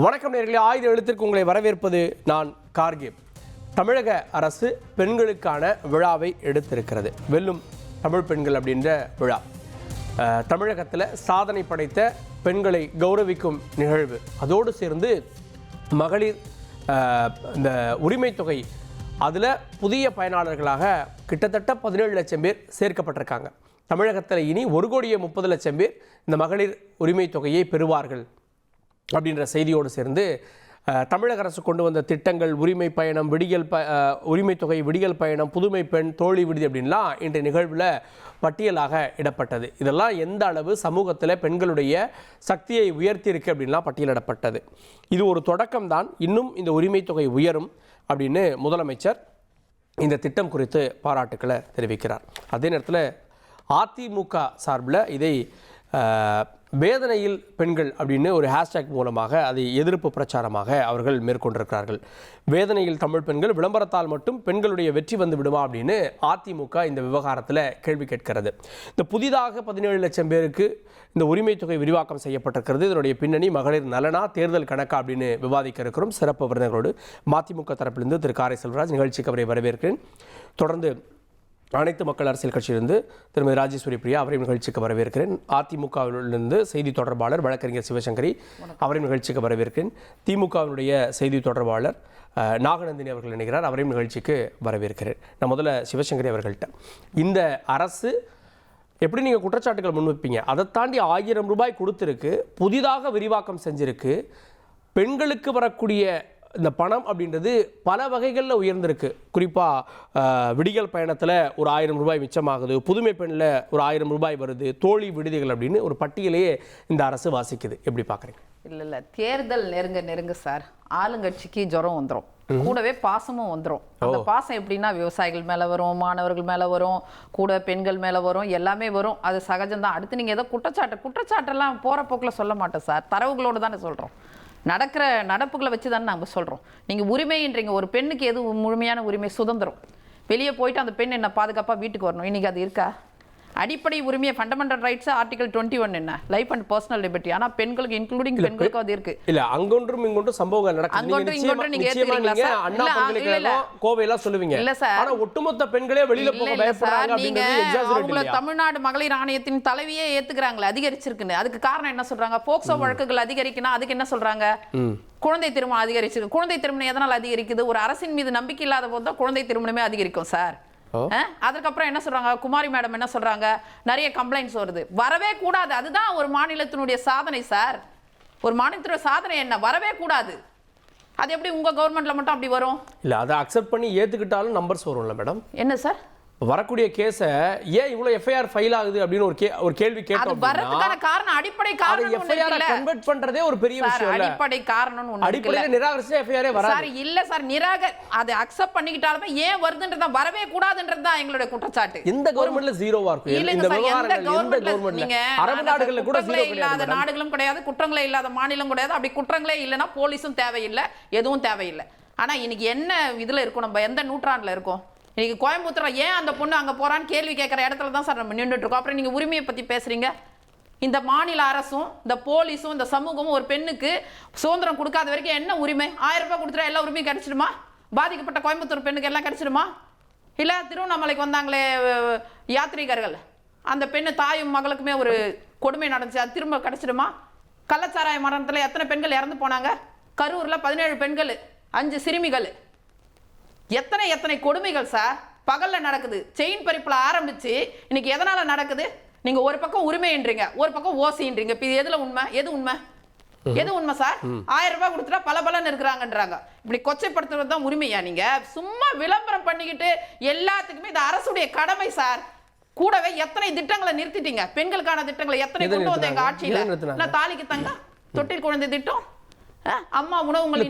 வணக்கம் நேயர்களே, ஆயுத எழுத்திற்கு உங்களை வரவேற்பது நான் கார்கே. தமிழக அரசு பெண்களுக்கான விழாவை எடுத்திருக்கிறது. வெல்லும் தமிழ் பெண்கள் அப்படின்ற விழா. தமிழகத்தில் சாதனை படைத்த பெண்களை கௌரவிக்கும் நிகழ்வு. அதோடு சேர்ந்து மகளிர் இந்த உரிமை தொகை அதில் புதிய பயனாளர்களாக கிட்டத்தட்ட 17 லட்சம் பேர் சேர்க்கப்பட்டிருக்காங்க. தமிழகத்தில் இனி 1,30,00,000 பேர் இந்த மகளிர் உரிமை தொகையை பெறுவார்கள் அப்படின்ற செய்தியோடு சேர்ந்து தமிழக அரசு கொண்டு வந்த திட்டங்கள், உரிமை பயணம், உரிமை தொகை, விடியல் பயணம், புதுமை பெண், தோழி விடுதி அப்படின்லாம் இன்றைய நிகழ்வில் பட்டியலாக இடப்பட்டது. இதெல்லாம் எந்த அளவு சமூகத்தில் பெண்களுடைய சக்தியை உயர்த்தியிருக்கு அப்படின்லாம் பட்டியலிடப்பட்டது. இது ஒரு தொடக்கம்தான். இன்னும் இந்த உரிமை தொகை உயரும் அப்படின்னு முதலமைச்சர் இந்த திட்டம் குறித்து பாராட்டுக்களை தெரிவிக்கிறார். அதே நேரத்தில் அதிமுக சார்பில் இதை வேதனையில் பெண்கள் அப்படின்னு ஒரு ஹேஷ்டேக் மூலமாக அதை எதிர்ப்பு பிரச்சாரமாக அவர்கள் மேற்கொண்டிருக்கிறார்கள். வேதனையில் தமிழ் பெண்கள், விளம்பரத்தால் மட்டும் பெண்களுடைய வெற்றி வந்து விடுமா அப்படின்னு அதிமுக இந்த விவகாரத்தில் கேள்வி கேட்கிறது. இந்த புதிதாக 17 லட்சம் பேருக்கு இந்த உரிமை தொகை விரிவாக்கம் செய்யப்பட்டிருக்கிறது. இதனுடைய பின்னணி மகளிர் நலனா, தேர்தல் கணக்கா அப்படின்னு விவாதிக்க இருக்கிறோம். சிறப்பு விருந்தினர்களோடு மதிமுக தரப்பிலிருந்து திரு காரை செல்வராஜ், நிகழ்ச்சிக்கு அவரை வரவேற்கிறேன். தொடர்ந்து அனைத்து மக்கள் அரசியல் கட்சியிலிருந்து திருமதி ராஜேஸ்வரி பிரியா, அவரையும் நிகழ்ச்சிக்கு வரவேற்கிறேன். அதிமுகவிலிருந்து செய்தி தொடர்பாளர் வழக்கறிஞர் சிவசங்கரி, அவரையும் நிகழ்ச்சிக்கு வரவேற்கிறேன். திமுகவினுடைய செய்தி தொடர்பாளர் நாகநந்தினி அவர்கள் இணைகிறார், அவரையும் நிகழ்ச்சிக்கு வரவேற்கிறேன். நான் முதல்ல சிவசங்கரி அவர்கள்ட்ட, இந்த அரசு எப்படி நீங்கள் குற்றச்சாட்டுகள் முன்வைப்பீங்க? அதை தாண்டி 1000 ரூபாய் கொடுத்துருக்கு, புதிதாக விரிவாக்கம் செஞ்சிருக்கு. பெண்களுக்கு வரக்கூடிய இந்த பணம் அப்படின்றது பல வகைகளில் உயர்ந்திருக்கு. குறிப்பாக விடியல் பயணத்தில் ஒரு 1000 ரூபாய் மிச்சமாகுது, புதுமை பெண்ணில் ஒரு 1000 ரூபாய் வருது, தோழி விடுதிகள் அப்படின்னு ஒரு பட்டியலையே இந்த அரசு வாசிக்குது. எப்படி பார்க்குறீங்க? இல்லை, தேர்தல் நெருங்க சார், ஆளுங்கட்சிக்கு ஜுரம் வந்துடும், கூடவே பாசமும் வந்துடும். அந்த பாசம் எப்படின்னா விவசாயிகள் மேலே வரும், மாணவர்கள் மேலே வரும், கூட பெண்கள் மேலே வரும், எல்லாமே வரும். அது சகஜம்தான். அடுத்து நீங்கள் ஏதோ குற்றச்சாட்டெல்லாம் போகிற போக்கில் சொல்ல மாட்டோம் சார், தரவுகளோடு தானே சொல்கிறோம். நடக்கிற நடப்புகளை வச்சு தானே நாங்கள் சொல்கிறோம். நீங்கள் உரிமைன்றீங்க, ஒரு பெண்ணுக்கு எது முழுமையான உரிமை? சுதந்திரம். வெளியே போயிட்டு அந்த பெண் என்ன பாதுகாப்பாக வீட்டுக்கு வரணும். இன்றைக்கி அது இருக்கா? அடிப்படை உரிமையை, ஃபண்டமெண்டல் ரைட்ஸ் ஆர்டிகல் 21 என்ன, லைஃப் அண்ட் பர்சனல் லிபர்ட்டி. ஆனால் பெண்களுக்கு, இன்க்ளூடிங் பெண்களுக்கு அது இருக்கு. இல்ல அங்கொன்றும் இங்கொன்றும் சம்பவங்கள் நடக்குது. அங்கொன்றும் இங்கொன்றும் நீங்க ஏத்துறீங்களா சார்? அண்ணா பல்கலைக்கழகம் கோவையெல்லாம் சொல்லுவீங்க. இல்ல சார், ஆனா ஒட்டுமொத்த பெண்களே வெளியில போக பயப்படுறாங்க அப்படிங்கிறது எக்ஸாஜரேட் இல்லையா? தமிழ்நாடு மகளிர் ஆணையத்தின் தலைவியே ஏத்துக்கறாங்களே அதிகரிச்சிருக்குன்னு. அதுக்கு காரணம் என்ன சொல்றாங்க? போக்சோ வழக்குகள் அதிகரிக்கணும். அதுக்கு என்ன சொல்றாங்க? குழந்தை திருமணம் அதிகரிச்சிருக்கு. குழந்தை திருமணம் எதனால் அதிகரிக்குது? ஒரு அரசின் மீது நம்பிக்கை இல்லாத போது தான் குழந்தை திருமணமே அதிகரிக்கும் சார். அதுக்கப்புறம் என்ன சொல்றாங்க? குமாரி மேடம் என்ன சொல்றாங்க? நிறைய கம்ப்ளைண்ட்ஸ் வருது, வரவே கூடாது. அதுதான் ஒரு மாநிலத்தினுடைய சாதனை சார். ஒரு மாநிலத்தினுடைய சாதனை என்ன? வரவே கூடாது. அது எப்படி உங்க கவர்மெண்ட்ல மட்டும் அப்படி வரும்? இல்ல, அதை அக்செப்ட் பண்ணி ஏத்துக்கிட்டாலும் நம்பர்ஸ் வரும்ல மேடம். என்ன சார் வரக்கூடிய கேஸை ஏன் இவ்வளவு எஃப்ஐஆர் ஃபைல் ஆகுது அப்படின்னு ஒரு கேள்வி கேட்டோம். அது வரதுக்கான காரணம், அடிப்படை காரணம் எஃப்ஐஆர் கன்வெர்ட் பண்றதே ஒரு பெரிய விஷயம் இல்ல. அடிப்படை காரணம் ஒண்ணு அடிப்படையில் நிராகரிச்சா எஃப்ஐஆரே வராது சார். இல்ல சார், அதை அக்செப்ட் பண்ணிக்கிட்டாலுமே ஏன் வருதுன்றத, வரவே கூடாதுன்றது தான் எங்களுடைய குற்றச்சாட்டு. இந்த கவர்மெண்ட்ல ஜீரோவா இருக்கு இந்த விவகாரங்கள். எந்த கவர்மெண்ட்ல, அரபு நாடுகள்ல கூட ஜீரோ இல்லாத நாடுகளும் கிடையாது, குற்றங்களே இல்லாத மாநிலம் கிடையாது. அப்படி குற்றங்களே இல்லைன்னா போலீஸும் தேவையில்லை, எதுவும் தேவையில்லை. ஆனா இன்னைக்கு என்ன இதுல இருக்கும்? நம்ம எந்த நூற்றாண்டுல இருக்கோம்? இன்னைக்கு கோயம்புத்தூர்ல ஏன் அந்த பொண்ணு அங்கே போறான்னு கேள்வி கேட்குற இடத்துல தான் சார் நம்ம நின்றுட்டு இருக்கோம். அப்புறம் நீங்கள் உரிமையை பற்றி பேசுறீங்க. இந்த மாநில அரசும் இந்த போலீஸும் இந்த சமூகமும் ஒரு பெண்ணுக்கு சுதந்திரம் கொடுக்காத வரைக்கும் என்ன உரிமை? 1000 ரூபாய் கொடுத்துட்டா எல்லா உரிமையும் கிடைச்சிடுமா? பாதிக்கப்பட்ட கோயம்புத்தூர் பெண்ணுக்கு எல்லாம் கிடைச்சிடுமா? இல்லை திருவண்ணாமலைக்கு வந்தாங்களே யாத்ரீகர்கள், அந்த பெண்ணு தாயும் மகளுக்குமே ஒரு கொடுமை நடந்துச்சு, அது திரும்ப கிடைச்சிடுமா? கள்ளச்சாராய மரணத்தில் எத்தனை பெண்கள் இறந்து போனாங்க? கரூரில் 17 பெண்கள், 5 சிறுமிகள். எத்தனை கொடுமைகள் சார் பகல்ல நடக்குது. செயின் பறிப்புல ஆரம்பிச்சு இன்னைக்கு எதனால நடக்குது? நீங்க ஒரு பக்கம் உரிமைன்றீங்க, ஒரு பக்கம் ஓசின்றீங்க. இது எதுல உண்மை? எது உண்மை சார்? 1000 ரூபாய் கொடுத்துட்டா பலன்னு இருக்கிறாங்கன்றாங்க. இப்படி கொச்சைப்படுத்துறது தான் உரிமையா? நீங்க சும்மா விளம்பரம் பண்ணிக்கிட்டு எல்லாத்துக்குமே இது அரசுடைய கடமை சார். கூடவே எத்தனை திட்டங்களை நிறுத்திட்டீங்க? பெண்களுக்கான திட்டங்களை எத்தனை கொண்டு வந்த எங்க ஆட்சியில? தாலிக்கு தங்க, தொட்டில் குழந்தை திட்டம், அம்மா உணவு,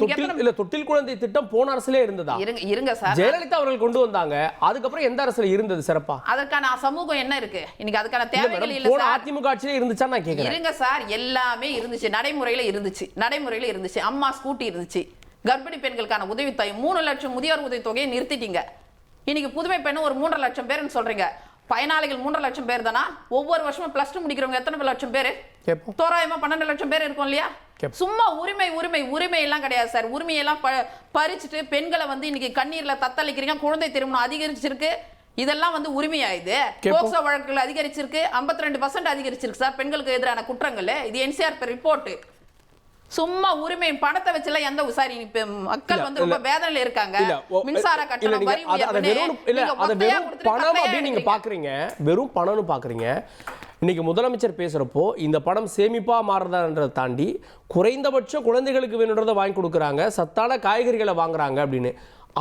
தொட்டில் குழந்தை திட்டம் போன அரசுல இருந்ததா? இருங்க சார், ஜெயலலிதா அவர்கள் கொண்டு வந்தாங்க. அதுக்கப்புறம் எந்த அரசுல இருந்தது சிறப்பா? அதற்கான சமூகம் என்ன இருக்கு? இன்னைக்கு அதுக்கான தேவைகள் இல்ல சார். அதிமுக ஆட்சியிலே இருந்துச்சா நான் கேக்குறேன். இருங்க சார், எல்லாமே இருந்துச்சு, நடைமுறையில இருந்துச்சு. அம்மா ஸ்கூட்டி இருந்துச்சு, கர்ப்பிணி பெண்களுக்கான உதவித்தொகை, 3 லட்சம் முதியோர் உதவி தொகையை நிறுத்திட்டீங்க. இன்னைக்கு புதுமை பெண்ணு ஒரு 3.5 லட்சம் பேருன்னு சொல்றீங்க. பயனாளிகள் 3.5 லட்சம் பேர் தானா? ஒவ்வொரு வருஷமும் +2 முடிக்கிறவங்க எத்தனை லட்சம் பேர்? தோராயமா 12 லட்சம் பேர் இருக்கும் இல்லையா? சும்மா உரிமை எல்லாம் கிடையாது சார். உரிமையெல்லாம் பறிச்சுட்டு பெண்களை வந்து இன்னைக்கு கண்ணீர்ல தத்தளிக்கிறீங்க. குழந்தை திருமணம் அதிகரிச்சிருக்கு. இதெல்லாம் வந்து உரிமையாயுது. போக்சோ வழக்குகள் அதிகரிச்சிருக்கு. 52% அதிகரிச்சிருக்கு சார் பெண்களுக்கு எதிரான குற்றங்கள். இது NCR ரிப்போர்ட். சும்மா உரிமை பணத்தை வச்சுல எந்த உசாரி மக்கள் வந்து ரொம்ப வேதனையில இருக்காங்க. மின்சார கட்டணம் வரி பணம் அப்படின்னு நீங்க பாக்குறீங்க, வெறும் பணம்னு பாக்குறீங்க. இன்னைக்கு முதலமைச்சர் பேசுறப்போ இந்த பணம் சேமிப்பா மாறுறதான்றதை தாண்டி குறைந்தபட்சம் குழந்தைகளுக்கு வேணுன்றதை வாங்கி கொடுக்குறாங்க, சத்தான காய்கறிகளை வாங்குறாங்க அப்படின்னு.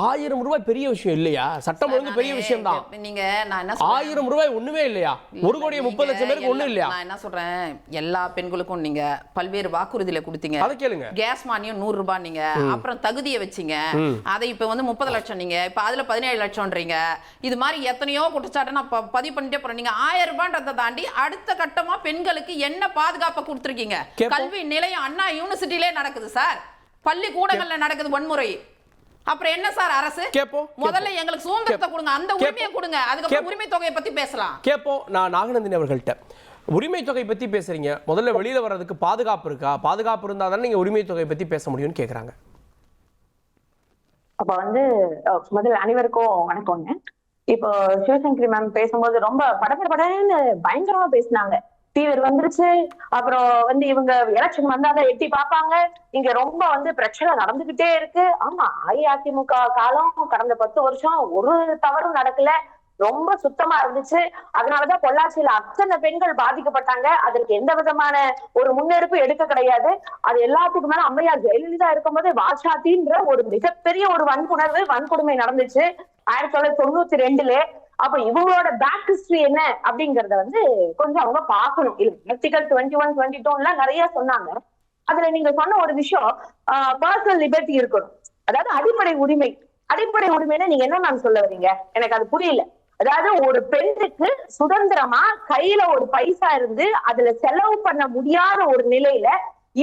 1000 ரூபாய் பெரிய விஷயம் இல்லையா? சட்டம் ஒழுங்கு பெரிய விஷயம் தான். நீங்க நான் என்ன 1000 ரூபாய் ஒண்ணுமே இல்லையா? 1,30,00,000 பேருக்கு ஒண்ணும் இல்லையா? நான் என்ன சொல்றேன், எல்லா பெண்களுக்கும் நீங்க பல்வேறு வாக்குறுதியில கொடுத்தீங்க. அதை கேளுங்க. கேஸ் மானியம் 100 ரூபாய் நீங்க, அப்புறம் தகுதியை வச்சீங்க. அதை இப்ப வந்து 30 லட்சம் நீங்க, இப்ப அதுல 17 லட்சம்ன்றீங்க. இது மாதிரி எத்தனையோ குற்றச்சாட்டு நான் பதிவு பண்ணிட்டே போறேன். நீங்க 1000 ரூபாய்ன்றதை தாண்டி அடுத்த கட்டமா பெண்களுக்கு என்ன பாதுகாப்பை கொடுத்துருக்கீங்க? கல்வி நிலையம் அண்ணா யூனிவர்சிட்டியிலே நடக்குது சார். பள்ளிக்கூடங்கள்ல நடக்குது வன்முறை. அப்புறம் என்ன சார் அரசு? முதல்ல எங்களுக்கு சுதந்திரத்தை கொடுங்க, அந்த உரிமையை கொடுங்க, அதுக்கப்புறம் உரிமை தொகையை பத்தி பேசலாம். கேப்போம். நான் நாகநந்தினி அவர்கள்ட்ட உரிமை தொகை பத்தி பேசுறீங்க, முதல்ல வெளியில வர்றதுக்கு பாதுகாப்பு இருக்கா? பாதுகாப்பு இருந்தா தானே நீங்க உரிமை தொகை பத்தி பேச முடியும்னு கேக்குறாங்க. அப்ப வந்து முதல்ல அனைவருக்கும் வணக்கம்ங்க. இப்போ சிவசங்கரி மேம் பேசும்போது ரொம்ப படன்னு பயங்கரமா பேசினாங்க. தீவிர வந்துருச்சு, அப்புறம் வந்து இவங்க எலெக்ஷன் வந்தாதான் எட்டி பார்ப்பாங்க, இங்க ரொம்ப வந்து பிரச்சனை நடந்துகிட்டே இருக்கு. ஆமா, அஇஅதிமுக காலம் கடந்த 10 வருஷம் ஒரு தவறும் நடக்கல, ரொம்ப சுத்தமா இருந்துச்சு. அதனாலதான் பொள்ளாச்சியில அத்தனை பெண்கள் பாதிக்கப்பட்டாங்க. அதற்கு எந்த விதமான ஒரு முன்னெடுப்பு எடுக்க கிடையாது. அது எல்லாத்துக்கும் மேல அம்மையார் ஜெயலலிதா இருக்கும்போது வாச்சாத்தின்ற ஒரு மிகப்பெரிய ஒரு வன்கொடுமை நடந்துச்சு 1992. அப்ப இவங்களோட பேக் ஹிஸ்டரி என்ன அப்படிங்கறத வந்து கொஞ்சம் அவங்க பார்க்கணும். ஆர்டிகல் 21, 22 நிறைய சொன்னாங்க. அதுல நீங்க சொன்ன ஒரு விஷயம் பர்சனல் லிபர்ட்டி இருக்கணும். அதாவது அடிப்படை உரிமைன்னா நீங்க என்ன நான் சொல்ல வரீங்க? எனக்கு அது புரியல. அதாவது ஒரு பெண்ணுக்கு சுதந்திரமா கையில ஒரு பைசா இருந்து அதுல செலவு பண்ண முடியாத ஒரு நிலையில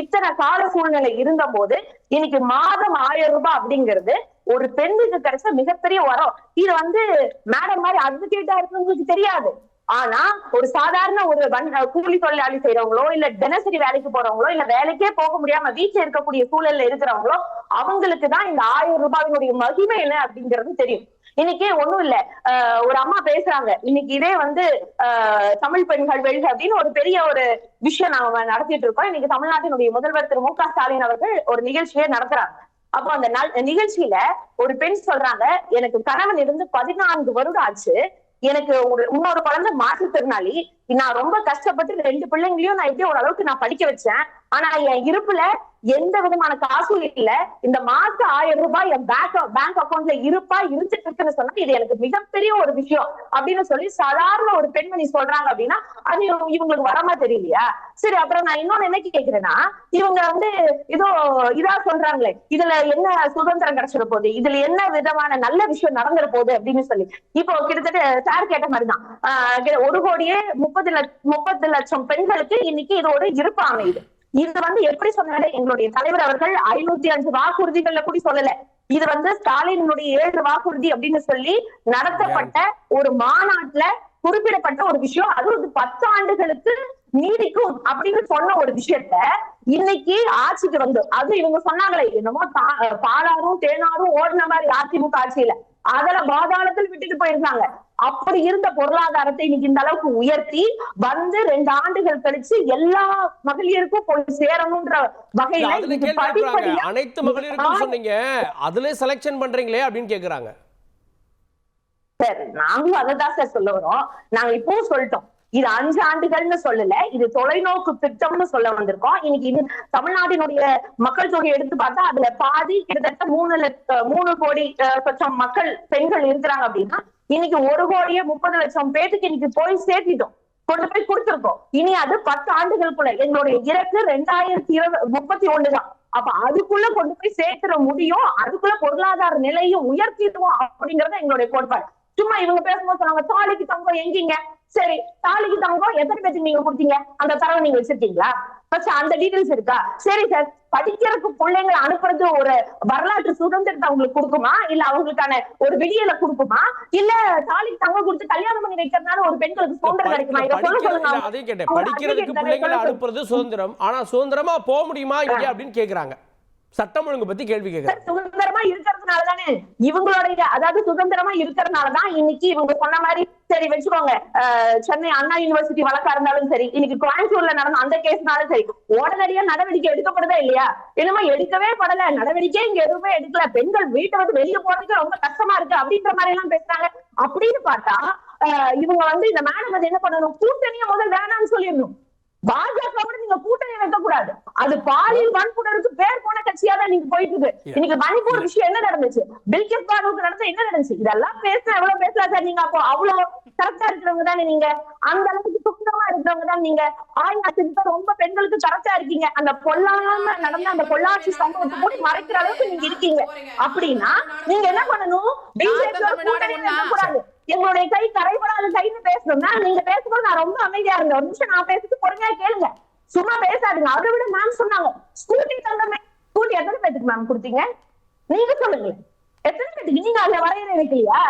இத்தனை கால சூழ்நிலை இருந்த போது இன்னைக்கு மாதம் 1000 ரூபாய் அப்படிங்கிறது ஒரு பெண்ணுக்கு கிடைச்ச மிகப்பெரிய வரம். இது வந்து மேடம் மாதிரி அட்வொகேட்டா இருக்கிறவங்களுக்கு தெரியாது. ஆனா ஒரு சாதாரண ஒரு கூலி தொழிலாளி செய்யறவங்களோ, இல்ல தினசரி வேலைக்கு போறவங்களோ, இல்ல வேலைக்கே போக முடியாம வீட்டுல இருக்கக்கூடிய சூழல்ல இருக்கிறவங்களோ, அவங்களுக்கு தான் இந்த 1000 ரூபாயினுடைய மகிமை என்ன அப்படிங்கிறது தெரியும். இன்னைக்கு ஒண்ணும் இல்ல, ஒரு அம்மா பேசுறாங்க, இன்னைக்கு இதே வந்து தமிழ் பெண்கள் வெல்க அப்படின்னு ஒரு பெரிய ஒரு விஷயம் நாம நடத்திட்டு இருக்கோம். இன்னைக்கு தமிழ்நாட்டினுடைய முதல்வர் திரு மு க ஸ்டாலின் அவர்கள் ஒரு நிகழ்ச்சியை நடத்துறாங்க. அப்போ அந்த நிகழ்ச்சியில ஒரு பெண் சொல்றாங்க, எனக்கு கணவன் இருந்து 14 வருடம் ஆச்சு, எனக்கு இன்னொரு குழந்தை மாற்றுத்திறனாளி, நான் ரொம்ப கஷ்டப்பட்டு 2 பிள்ளைங்களையும் நான் எப்படி ஓரளவுக்கு நான் படிக்க வச்சேன். ஆனா என் இருப்புல எந்த விதமான காசும் இல்ல. இந்த மாசம் 1000 ரூபாய் என் பேங்க் அக்கௌண்ட்ல இருந்துட்டு இருக்குன்னு சொன்னா இது எனக்கு மிகப்பெரிய ஒரு விஷயம் அப்படின்னு சொல்லி சாதாரண ஒரு பெண்மணி சொல்றாங்க. அப்படின்னா அது இவங்களுக்கு வரமா தெரியலையா? சரி, அப்புறம் நான் இன்னொன்னு என்ன கேக்குறேன்னா, இவங்க வந்து இதா சொல்றாங்களே, இதுல என்ன சுதந்திரம் கிடைச்சிட போகுது, இதுல என்ன விதமான நல்ல விஷயம் நடந்துட போகுது அப்படின்னு சொல்லி இப்போ கிட்டத்தட்ட சார் கேட்ட மாதிரிதான் 1,30,30 லட்சம் பெண்களுக்கு இன்னைக்கு இதோட இருப்பு அமையுது. இது வந்து எப்படி சொன்னாலே எங்களுடைய தலைவர் அவர்கள் 505 வாக்குறுதிகள்ல கூட சொல்லல. இது வந்து ஸ்டாலினுடைய 7 வாக்குறுதி அப்படின்னு சொல்லி நடத்தப்பட்ட ஒரு மாநாட்டுல குறிப்பிடப்பட்ட ஒரு விஷயம். அது ஒரு 10 ஆண்டுகளுக்கு நீடிக்கும் அப்படின்னு சொன்ன ஒரு விஷயத்த இன்னைக்கு ஆட்சிக்கு வந்து அது இவங்க சொன்னாங்களே, என்னமோ பாலாரும் தேனாரும் ஓடின மாதிரி அதிமுக ஆட்சியில அதுல பாதாளத்தில் விட்டுட்டு போயிருந்தாங்க. அப்படி இருந்த பொருளாதாரத்தை இன்னைக்கு இந்த அளவுக்கு உயர்த்தி வந்து 2 ஆண்டுகள் கழிச்சு எல்லா மகளிருக்கும் போய் சேரணும்ன்ற வகையில அனைத்து மகளிருக்கும் சொன்னீங்க, அதுல செலக்ஷன் பண்றீங்களே அப்படின்னு கேக்குறாங்க. சார், நாங்களும் அதைதான் சார் சொல்ல வரோம். நாங்க இப்பவும் சொல்லிட்டோம், இது 5 ஆண்டுகள்னு சொல்லல, இது தொலைநோக்கு திட்டம்னு சொல்ல வந்திருக்கோம். இன்னைக்கு இது தமிழ்நாட்டினுடைய மக்கள் தொகை எடுத்து பார்த்தா அதுல பாதி கிட்டத்தட்ட 3 கோடி சொச்சம் மக்கள் பெண்கள் இருக்கிறாங்க. அப்படின்னா இன்னைக்கு 1,30,00,000 பேருக்கு இன்னைக்கு போய் சேர்த்திட்டோம், கொண்டு போய் கொடுத்திருக்கோம். இனி அது 10 ஆண்டுகளுக்குள்ள எங்களுடைய இலக்கு 2031 தான். அப்ப அதுக்குள்ள கொண்டு போய் சேர்த்துட முடியும், அதுக்குள்ள பொருளாதார நிலையும் உயர்த்திடுவோம் அப்படிங்கறது எங்களுடைய கோட்பாடு. சும்மா இவங்க பேசும்போது சொன்னாங்க தாலிக்கு தங்கம் எங்கீங்க? சரி, தாலிக்கு தங்கம் எத்தனை பேருக்கு நீங்க கொடுத்தீங்க? அந்த தரவை நீங்க வச்சிருக்கீங்களா? அந்த டீடைல்ஸ் இருக்கா? சரி சார், படிக்கிறதுக்கு பிள்ளைங்களை அனுப்புறது ஒரு வரலாற்று சுதந்திரத்தை அவங்களுக்கு கொடுக்குமா, இல்ல அவங்களுக்கான ஒரு விடியலை கொடுக்குமா, இல்ல தாலிக்கு தங்கம் கொடுத்து கல்யாணம் பண்ணி வைக்கிறதுனால ஒரு பெண்களுக்கு சுதந்திரம் கிடைக்குமா? இதை சொல்ல சொல்லுங்க. அதே கேட்டேன், படிக்கிறதுக்கு பிள்ளைங்களை அனுப்புறது சுதந்திரம், ஆனா சுதந்திரமா போக முடியுமா இங்க அப்படின்னு கேக்குறாங்க. சட்டம் ஒழுங்கு பத்தி கேள்வி கேட்கிறாங்க. சுதந்திரமா இருக்கிறதுனால தானே இவங்களுடைய, அதாவது சுதந்திரமா இருக்கிறதுனாலதான் இன்னைக்கு இவங்க சொன்ன மாதிரி, சரி வச்சுக்கோங்க, சென்னை அண்ணா யூனிவர்சிட்டி வழக்கா இருந்தாலும் சரி, இன்னைக்கு கோயம்புத்தூர்ல நடந்த அந்த கேஸ்னாலும் சரி, உடனடியா நடவடிக்கை எடுக்கப்படுதா இல்லையா? என்னமோ எடுக்கவே படல, நடவடிக்கை இங்க எதுவுமே எடுக்கல, பெண்கள் வீட்டை வந்து வெளியே போறதுக்கு ரொம்ப கஷ்டமா இருக்கு அப்படின்ற மாதிரி எல்லாம் பேசுறாங்க. அப்படின்னு பார்த்தா இவங்க வந்து இந்த மேடம் வந்து என்ன பண்ணணும், கூட்டணியை முதல் வேணாம்னு சொல்லிடணும். பாஜகவோட நீங்க கூட்டணி வைக்க கூடாது. அது பாலியல் வன்கொடுமைக்கு பேர் போன கட்சியா தான் நீங்க போயிட்டு இருக்கு. இன்னைக்கு மணிப்பூர் விஷயம் என்ன நடந்துச்சு, பில்கிஸ் பானுக்கு நடந்த என்ன நடந்துச்சு, இதெல்லாம் பேசுற எவ்வளவு பேசலாம் சார். நீங்க அப்போ அவ்வளவு கரெக்டா இருக்கிறவங்க தானே நீங்க, அந்த அளவுக்கு சுத்தமா இருக்கிறவங்க தான் நீங்க. ஆயிரத்தி ரொம்ப பெண்களுக்கு கரெக்டா இருக்கீங்க. அந்த பொல்லாம நடந்த அந்த பொள்ளாச்சி சம்பவத்தை கூட மறைக்கிற அளவுக்கு நீங்க இருக்கீங்க. அப்படின்னா நீங்க என்ன பண்ணணும், பிஜேபியோட கூட்டணி வைக்க கூடாது. எங்களுடைய கை கரைபடாத கைன்னு பேசணும்னா நீங்க பேசும்போது நான் ரொம்ப அமைதியா இருந்தேன். ஒரு நிமிஷம் நான் பேசிட்டு பொறுமையா கேளுங்க, சும்மா பேசாதுங்க. அதை விட மேம் சொன்னாங்க ஸ்கூட்டி தந்தமே, ஸ்கூட்டி எத்தனை பேத்துக்கு மேம் கொடுத்தீங்க நீங்க சொல்லுங்க, எத்தனை பேத்துக்கு நீங்க அதுல வரையறை வைக்கலையா?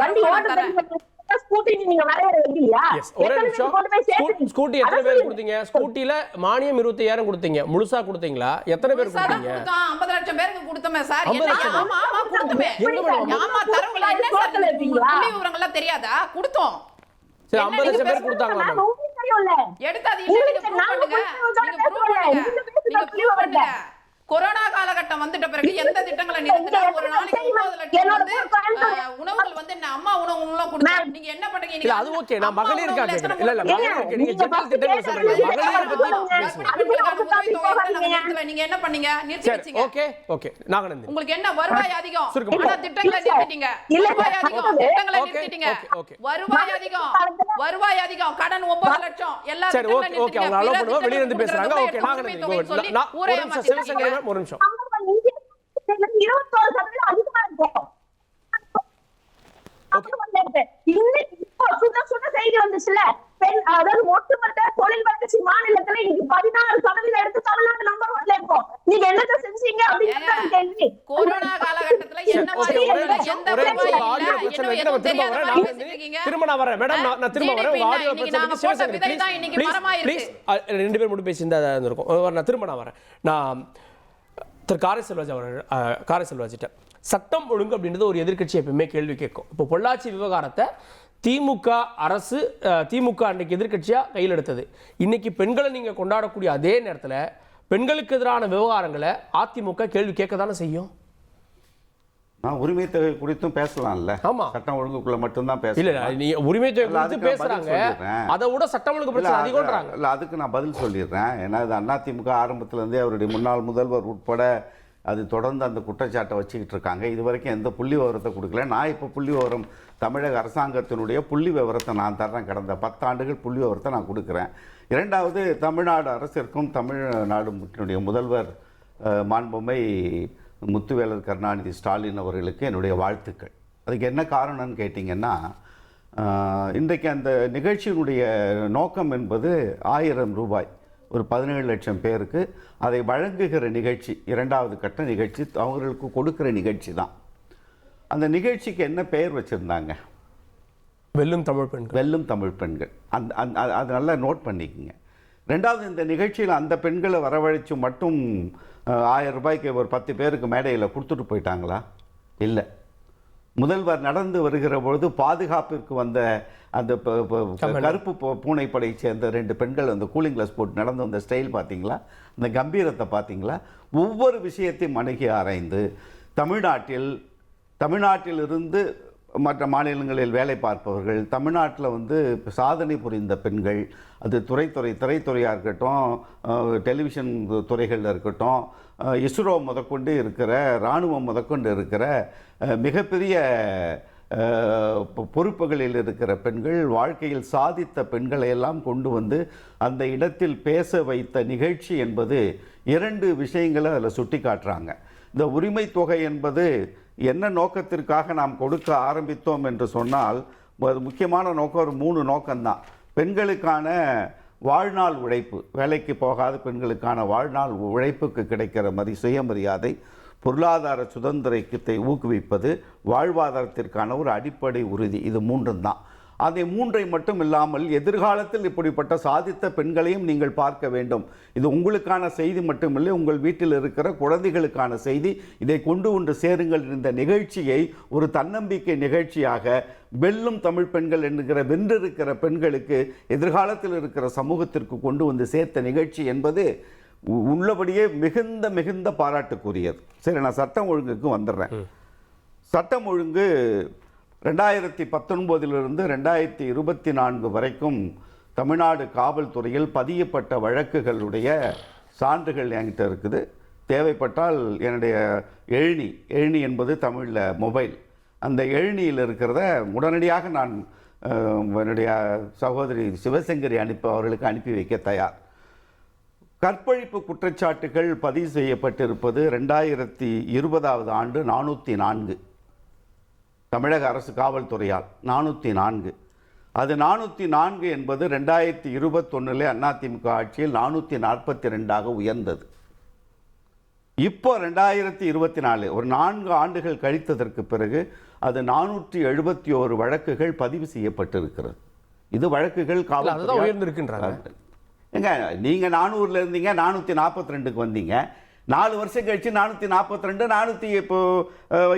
வண்டி ஓட்ட ஸ்கூட்டி நீங்க வரையறை வைக்கலையா? ஸ்கூட்டி எத்தனை பேர் கொடுத்தீங்க? ஸ்கூட்டில மானியம் 25,000 கொடுத்தீங்க, முழுசா கொடுத்தீங்களா? எத்தனை பேர் கொடுத்தீங்க? 50 லட்சம் பேருக்கு கொடுத்தோமே சார். ஆமா ஆமா கொடுத்தோமே. ஆமா தரவுல என்ன சார் புள்ளி விவரங்கள்லாம் தெரியாதா? கொடுத்தோம். சரி 50 லட்சம் பேர் கொடுத்தாங்களா? எடுத்து அது ப்ரூவ் பண்ணுங்க. கொரோனா காலகட்டம் வந்துட்ட பிறகு எந்த திட்டங்களை நிறுத்தினா ஒரு நாளைக்கு 30 லட்சம் உணவுகள் வந்து அம்மா உணவுலாம் கொடுத்தாங்க. நீங்க என்ன பண்றீங்க? இல்ல அது ஓகே, நான் மகளிருக்காக கேக்குறேன். இல்ல மகளிருக்கு நீங்க ஜெனரல் திட்டங்களை சொல்றீங்க, மகளிர் பத்தி நீங்க என்ன பண்ணீங்க? நிறுத்தி வச்சீங்க. ஓகே ஓகே நாகநந்தி, உங்களுக்கு என்ன வருவாய் அதிகம், ஆனா திட்டங்களை நிறுத்திட்டீங்க. வருவாய் அதிகம், திட்டங்களை நிறுத்திட்டீங்க. வருவாய் அதிகம், கடன் 9 லட்சம், எல்லா திட்டங்களை நிறுத்திட்டீங்க. ஓகே அவங்க அலோ பண்ணுவோம், வெளிய இருந்து பேசுறாங்க. ஓகே நாகநந்தி, நான் ஒரு நிமிஷம் சிவசங்கரி ஒரு நிமிஷம். 21% அதிகமா இருக்கும். சுட செய்தி வந்துச்சுல, பெண் அதாவது ஒட்டுமொத்த தொழில் வளர்ச்சி மாநிலத்துல இன்னைக்கு 16% எடுத்து தமிழ்நாடு நம்பர் 1ல இருக்கும். நீங்க என்னத்த செஞ்சீங்க அப்படின்னு கேள்வி. கொரோனா காலகட்டத்துல என்ன மாதிரி திரும்ப நான் வரேன் மேடம், நான் திரும்ப வரேன். உங்க ஆடியோ பிரச்சனைக்கு சிவசங்கரி ப்ளீஸ் 2 பேர் மட்டும் பேசி இருந்தா இருக்கும். நான் திரும்ப நான் வரேன். நான் திரு காரை செல்வராஜிட்ட சட்டம் ஒழுங்கு அப்படின்றது ஒரு எதிர்க்கட்சி எப்பவுமே கேள்வி கேட்கும். இப்போ பொள்ளாச்சி விவகாரத்தை திமுக அரசு, திமுக அன்றைக்கு எதிர்க்கட்சியாக கையில் எடுத்தது. இன்னைக்கு பெண்களை நீங்கள் கொண்டாடக்கூடிய அதே நேரத்தில் பெண்களுக்கு எதிரான விவகாரங்களை அதிமுக கேள்வி கேட்க தானே செய்யும். உரிமை தொகை குறித்தும் பேசலாம்ல. ஆமா, சட்டம் ஒழுங்குக்குள்ள மட்டும்தான் பேசலாம். இல்ல நீ உரிமை தொகை குறித்து பேசுறாங்க, அதை விட சட்டம் ஒழுங்கு பிரச்சனை அதிகம்ன்றாங்க. இல்ல அதுக்கு நான் பதில் சொல்லிடுறேன். ஏன்னா இது அதிமுக ஆரம்பத்துல இருந்தே அவருடைய முன்னாள் முதல்வர் உட்பட அது தொடர்ந்து அந்த குற்றச்சாட்டை வச்சுக்கிட்டு இருக்காங்க. இது வரைக்கும் எந்த புள்ளி விவரத்தை கொடுக்கல. நான் இப்போ புள்ளி விவரம் தமிழக அரசாங்கத்தினுடைய புள்ளி விவரத்தை நான் தர்றேன். கடந்த 10 ஆண்டுகள் புள்ளி விவரத்தை நான் கொடுக்குறேன். இரண்டாவது, தமிழ்நாடு அரசிற்கும் தமிழ்நாடு முதல்வர் மாண்புமை முத்துவேலர் கருணாநிதி ஸ்டாலின் அவர்களுக்கு என்னுடைய வாழ்த்துக்கள். அதுக்கு என்ன காரணம்னு கேட்டிங்கன்னா, இன்றைக்கு அந்த நிகழ்ச்சியினுடைய நோக்கம் என்பது 1000 ரூபாய் ஒரு 17 லட்சம் பேருக்கு அதை வழங்குகிற நிகழ்ச்சி, 2வது கட்ட நிகழ்ச்சி, அவர்களுக்கு கொடுக்குற நிகழ்ச்சி தான். அந்த நிகழ்ச்சிக்கு என்ன பெயர் வச்சுருந்தாங்க? வெல்லும் தமிழ் பெண்கள். வெல்லும் தமிழ் பெண்கள். அது நல்லா நோட் பண்ணிக்கோங்க. 2வது, இந்த நிகழ்ச்சியில் அந்த பெண்களை வரவழைச்சு மட்டும் 1000 ரூபாய்க்கு ஒரு 10 பேருக்கு மேடையில் கொடுத்துட்டு போயிட்டாங்களா? இல்லை. முதல்வர் நடந்து வருகிற பொழுது பாதுகாப்பிற்கு வந்த அந்த கருப்பு பூனைப்படை சேர்ந்த 2 பெண்கள் அந்த கூலிங் கிளாஸ் போட்டு நடந்து வந்த ஸ்டைல் பார்த்தீங்களா? அந்த கம்பீரத்தை பார்த்தீங்களா? ஒவ்வொரு விஷயத்தையும் அணுகி ஆராய்ந்து தமிழ்நாட்டில் இருந்து மற்ற மாநிலங்களில் வேலை பார்ப்பவர்கள், தமிழ்நாட்டில் சாதனை புரிந்த பெண்கள், அது திரைத்துறையாக இருக்கட்டும், டெலிவிஷன் துறைகளில் இருக்கட்டும், இஸ்ரோ முதற்கொண்டு இருக்கிற, இராணுவம் முதற்கொண்டு இருக்கிற மிகப்பெரிய பொறுப்புகளில் இருக்கிற பெண்கள், வாழ்க்கையில் சாதித்த பெண்களையெல்லாம் கொண்டு வந்து அந்த இடத்தில் பேச வைத்த நிகழ்ச்சி என்பது 2 விஷயங்களை அதில் சுட்டி காட்டுறாங்க. இந்த உரிமை தொகை என்பது என்ன நோக்கத்திற்காக நாம் கொடுக்க ஆரம்பித்தோம் என்று சொன்னால், முக்கியமான நோக்கம் ஒரு 3 நோக்கம்தான். பெண்களுக்கான வாழ்நாள் உழைப்பு, வேலைக்கு போகாத பெண்களுக்கான வாழ்நாள் உழைப்புக்கு கிடைக்கிற சுயமரியாதை, பொருளாதார சுதந்திரத்தை ஊக்குவிப்பது, வாழ்வாதாரத்திற்கான ஒரு அடிப்படை உறுதி, இது 3 தான். அதை மூன்றை மட்டும் இல்லாமல் எதிர்காலத்தில் இப்படிப்பட்ட சாதித்த பெண்களையும் நீங்கள் பார்க்க வேண்டும். இது உங்களுக்கான செய்தி மட்டுமில்லை, உங்கள் வீட்டில் இருக்கிற குழந்தைகளுக்கான செய்தி. இதை கொண்டு சேருங்கள். இந்த நிகழ்ச்சியை ஒரு தன்னம்பிக்கை நிகழ்ச்சியாக வெல்லும் தமிழ் பெண்கள் என்கிற வென்றிருக்கிற பெண்களுக்கு எதிர்காலத்தில் இருக்கிற சமூகத்திற்கு கொண்டு வந்து சேர்த்த நிகழ்ச்சி என்பது உள்ளபடியே மிகுந்த மிகுந்த பாராட்டுக்குரியது. சரி, நான் சட்டம் ஒழுங்குக்கு வந்துடுறேன். சட்டம் ஒழுங்கு 2019 2024 வரைக்கும் தமிழ்நாடு காவல்துறையில் பதியப்பட்ட வழக்குகளுடைய சான்றுகள் என்கிட்ட இருக்குது. தேவைப்பட்டால் என்னுடைய எழுணி என்பது தமிழில் மொபைல், அந்த எழுணியில் இருக்கிறத உடனடியாக நான் என்னுடைய சகோதரி சிவசங்கரி அவர்களுக்கு அனுப்பி வைக்க தயார். கற்பழிப்பு குற்றச்சாட்டுகள் பதிவு செய்யப்பட்டிருப்பது 2020 ஆண்டு 404 தமிழக அரசு காவல்துறையால் 404. அது 404 என்பது 2021 அதிமுக ஆட்சியில் 442 உயர்ந்தது. இப்போ 2024 ஒரு 4 ஆண்டுகள் கழித்ததற்கு பிறகு அது 471 வழக்குகள் பதிவு செய்யப்பட்டிருக்கிறது. இது வழக்குகள் காவல்துறை உயர்ந்திருக்கின்றாங்க. எங்க நீங்க 400 இருந்தீங்க, 442க்கு வந்தீங்க. 4 வருஷம் கழிச்சு 442 இப்போ